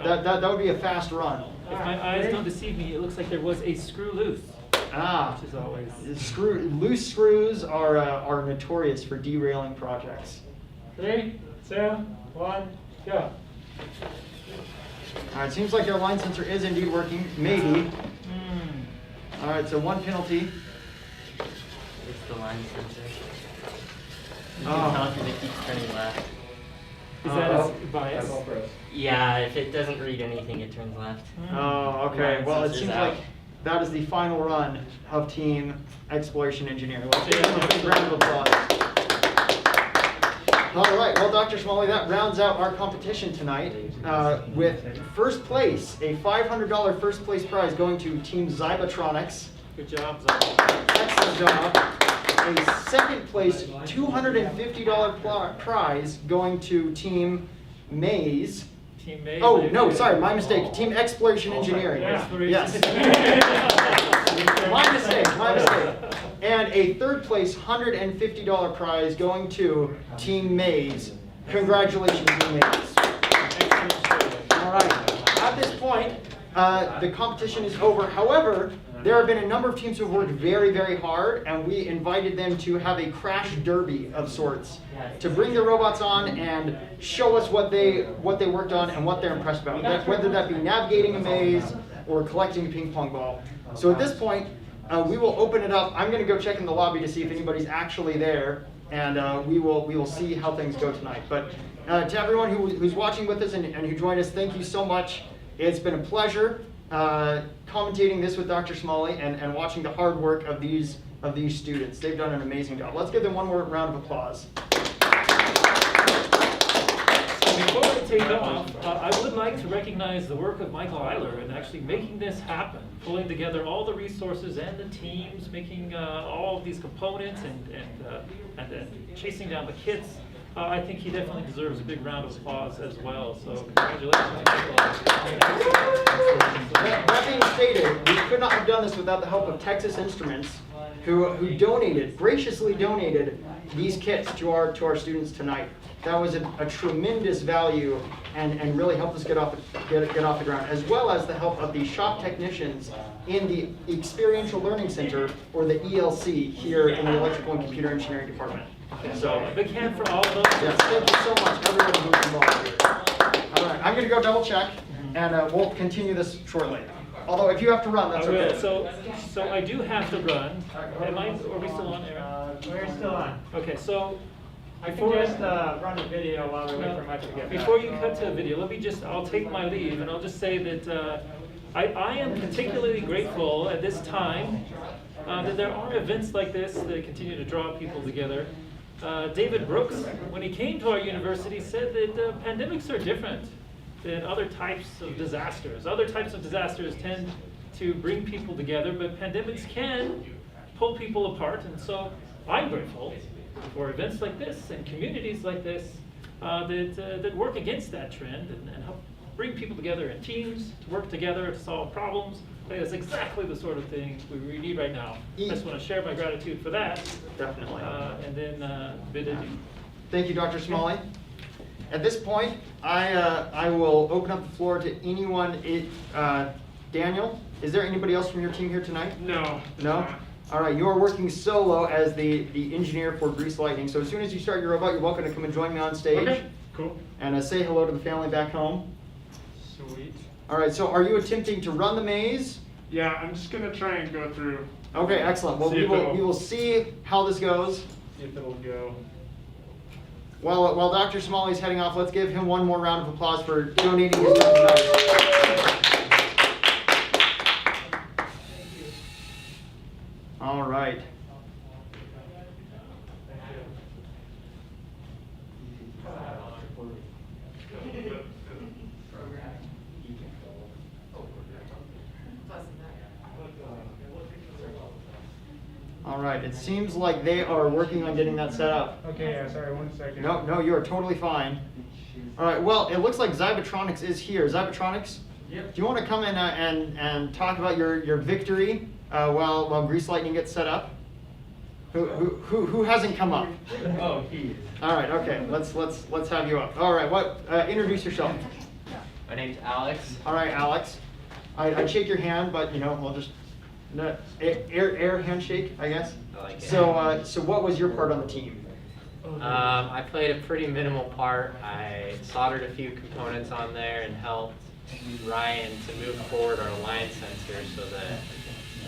That would be a fast run. If my eyes don't deceive me, it looks like there was a screw loose. Which is always. Loose screws are notorious for derailing projects. 3, 2, 1, go. All right, seems like their line sensor is indeed working, maybe. All right, so 1 penalty. It's the line sensor. You Oh. can tell because it keeps turning left. Is that a bias? That's all for us. Yeah, if it doesn't read anything, it turns left. Oh, okay. Line Well, it sensor's seems out. like that is the final run of Team Exploration Engineering. Let's give them a big round of applause. All right, well, Dr. Smalley, that rounds out our competition tonight with first place, a $500 first place prize going to Team Zetronix. Good job, Zach. Excellent job. A second place, $250 prize going to Team Maze. Team Maze. Oh, no, sorry, my mistake. Team Exploration Engineering. Yes. My mistake. And a third place, $150 prize going to Team Maze. Congratulations, Team Maze. All right. at this point, the competition is over. However, there have been a number of teams who have worked very, very hard, and we invited them to have a crash derby of sorts to bring their robots on and show us what they worked on and what they're impressed about, whether that be navigating a maze or collecting a ping pong ball. So at this point, we will open it up. I'm going to go check in the lobby to see if anybody's actually there, and we will see how things go tonight. But to everyone who's watching with us and who joined us, thank you so much. It's been a pleasure commentating this with Dr. Smalley and watching the hard work of these students. They've done an amazing job. Let's give them one more round of applause. Before I take off, I would like to recognize the work of Michael Eiler in actually making this happen, pulling together all the resources and the teams, making all of these components and chasing down the kits. I think he definitely deserves a big round of applause as well. So congratulations, Michael. That being stated, we could not have done this without the help of Texas Instruments, who graciously donated these kits to our students tonight. That was a tremendous value and really helped us get off the ground, as well as the help of the shop technicians in the Experiential Learning Center, or the ELC, here in the Electrical and Computer Engineering Department. So a big hand for all of those. Yes, thank you so much, everyone who's involved here. All right, I'm going to go double check, and we'll continue this shortly. Although if you have to run, that's okay. So I do have to run. Are we still on air? We're still on. Okay, so I can just run a video while we wait for Mike to get back. before you cut to a video, I'll take my leave, and I'll just say that I am particularly grateful at this time that there are events like this that continue to draw people together. David Brooks, when he came to our university, said that pandemics are different than other types of disasters. Other types of disasters tend to bring people together, but pandemics can pull people apart, and so I'm grateful for events like this and communities like this that work against that trend and help bring people together in teams to work together to solve problems. I think that's exactly the sort of thing we need right now. I just want to share my gratitude for that. Definitely. And then bid adieu. Thank you, Dr. Smalley. At this point, I will open up the floor to anyone. Daniel, is there anybody else from your team here tonight? No. No? All right, you are working solo as the engineer for Grease Lightning. So as soon as you start your robot, you're welcome to come and join me on stage. Okay, cool. And say hello to the family back home. Sweet. All right, so are you attempting to run the maze? Yeah, I'm just gonna try and go through. Okay, excellent. Well, we will see how this goes. See if it'll go. While Dr. Smalley's heading off, let's give him one more round of applause for donating his time tonight. All right. All right, it seems like they are working on getting that set up. Okay, yeah, sorry, 1 second. No, you are totally fine. All right, well, it looks like Zetronix is here. Zetronix, Yep. do you want to come in and talk about your victory while Grease Lightning gets set up? Who hasn't come up? Oh, he is. All right, okay, let's have you up. All right, introduce yourself. My name's Alex. All right, Alex. I'd shake your hand, but we'll just air handshake, I guess. I like it. So what was your part on the team? I played a pretty minimal part. I soldered a few components on there and helped Ryan to move forward our line sensor so that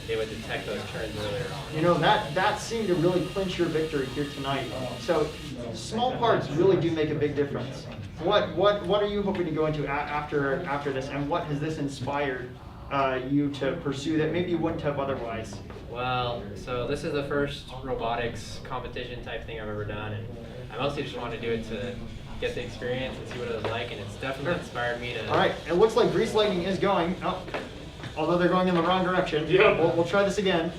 they would detect those turns earlier on. That seemed to really clinch your victory here tonight. So small parts really do make a big difference. What are you hoping to go into after this, and what has this inspired you to pursue that maybe you wouldn't have otherwise? Well, so this is the first robotics competition type thing I've ever done, and I mostly just wanted to do it to get the experience and see what it was like, and it's definitely inspired me to... All right, it looks like Grease Lightning is going. Oh, although they're going in the wrong direction. Yep. We'll try this again.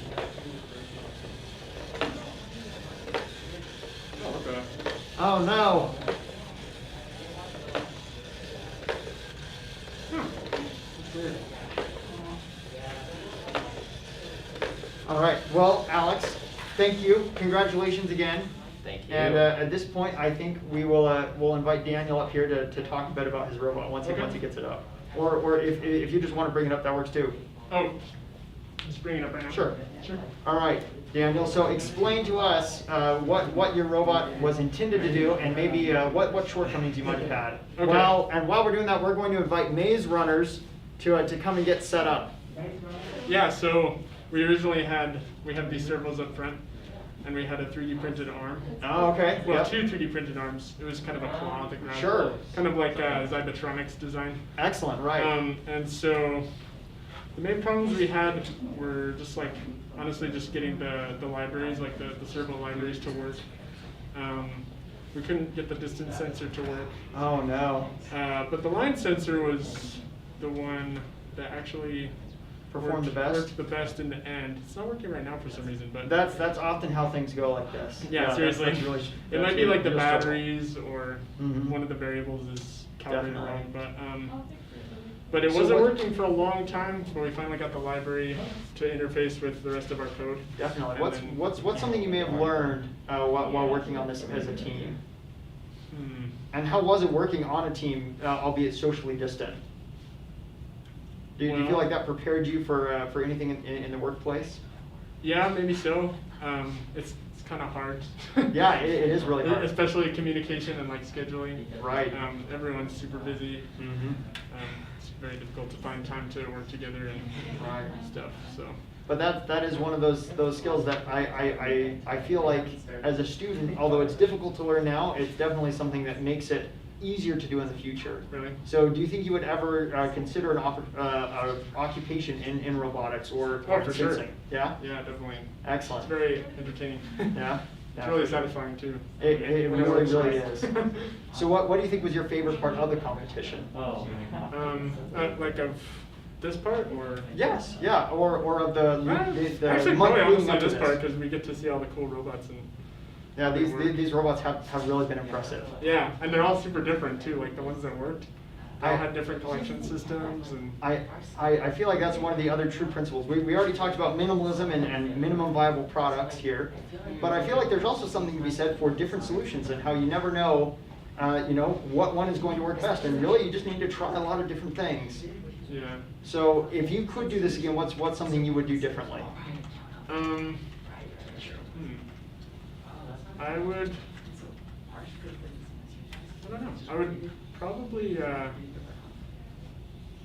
Okay. Oh no. All right. Well, Alex, thank you. Congratulations again. Thank And at this point, I think we'll invite Daniel up here to talk a bit about his robot once Okay. he gets it up. Or if you just want to bring it up, that works too. Oh, just bring it up right now. Sure. Sure. All right, Daniel. So explain to us what your robot was intended to do, and maybe what shortcomings you might have had. Okay. While we're doing that, we're going to invite maze runners to come and get set up. Yeah, so we originally had these servos up front, and we had a 3D printed arm. Oh, okay. Well, Yep. 2 3D printed arms. It was kind of a claw on the ground. Sure. Kind of like Zetronix design. Excellent. Right. And so the main problems we had were just like, honestly, just getting the libraries, like the servo libraries to work. We couldn't get the distance sensor to work. Oh no. But the line sensor was the one that actually Performed the best? Worked the best in the end. It's not working right now for some reason, but That's often how things go like this. yeah, seriously. That's really, it that's might be like the real struggle. batteries or Mhm. one of the variables is calibrated Definitely. wrong, but it So wasn't what- working for a long time. But we finally got the library to interface with the rest of our code. Definitely. And What's something you may have learned while working on this as a team? And how was it working on a team, albeit socially distant? Do you feel like that prepared you for anything in the workplace? Yeah, maybe so. It's kind of hard. Yeah, it is really hard. Especially communication and like scheduling. Right. Everyone's super busy. Mm-hmm. It's very difficult to find time to work together and stuff. So. But that is one of those skills that I feel like as a student, although it's difficult to learn now, it's definitely something that makes it easier to do in the future. Really? So do you think you would ever consider an occupation in robotics or Oh, for sure. sensing? Yeah? Yeah, definitely. Excellent. It's very entertaining. Yeah? It's Yeah, really for sure. satisfying too. It When really, works really right. is. So what do you think was your favorite part of the competition? Like of this part or? Yes, yeah, or of the Actually, month probably leading honestly up to this part because we get to see all the cool robots and. Yeah, how they work. these robots have really been impressive. Yeah, and they're all super different too. Like the ones that worked, they all I- had different collection systems and. I feel like that's one of the other true principles. We already talked about minimalism and minimum viable products here, but I feel like there's also something to be said for different solutions and how you never know, what one is going to work best. And really, you just need to try a lot of different things. Yeah. So if you could do this again, what's something you would do differently? I would. I don't know. I would probably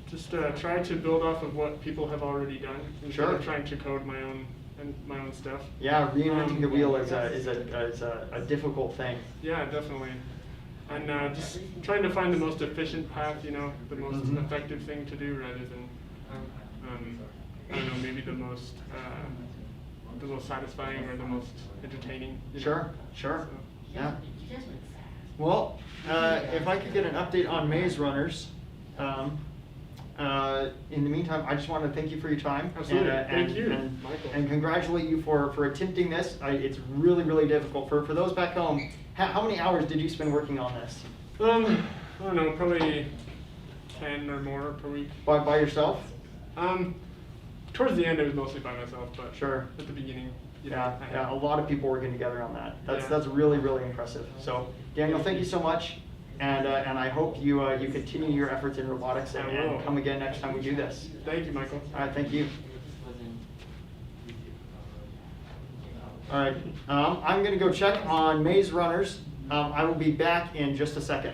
just try to build off of what people have already done instead Sure. of trying to code my own stuff. Yeah, reinventing the wheel is a difficult thing. Yeah, definitely. And just trying to find the most efficient path, the most Mhm. effective thing to do rather than, I don't know, maybe the most satisfying or the most entertaining. Sure, sure, So. yeah. Well, if I could get an update on maze runners, in the meantime, I just want to thank you for your time. Absolutely. And, Thank you, and, Michael. and congratulate you for attempting this. It's really, really difficult. For those back home, how many hours did you spend working on this? I don't know, probably 10 or more per week. By yourself? Towards the end, it was mostly by myself, but Sure. at the beginning, Yeah, I had- yeah, a lot of people working together on that. Yeah. That's really, really impressive. So, Daniel, thank you so much, and I hope you continue your efforts in robotics I will. and come again next time we do this. Thank you, Michael. All right, thank you. All right, I'm going to go check on maze runners. I will be back in just a second.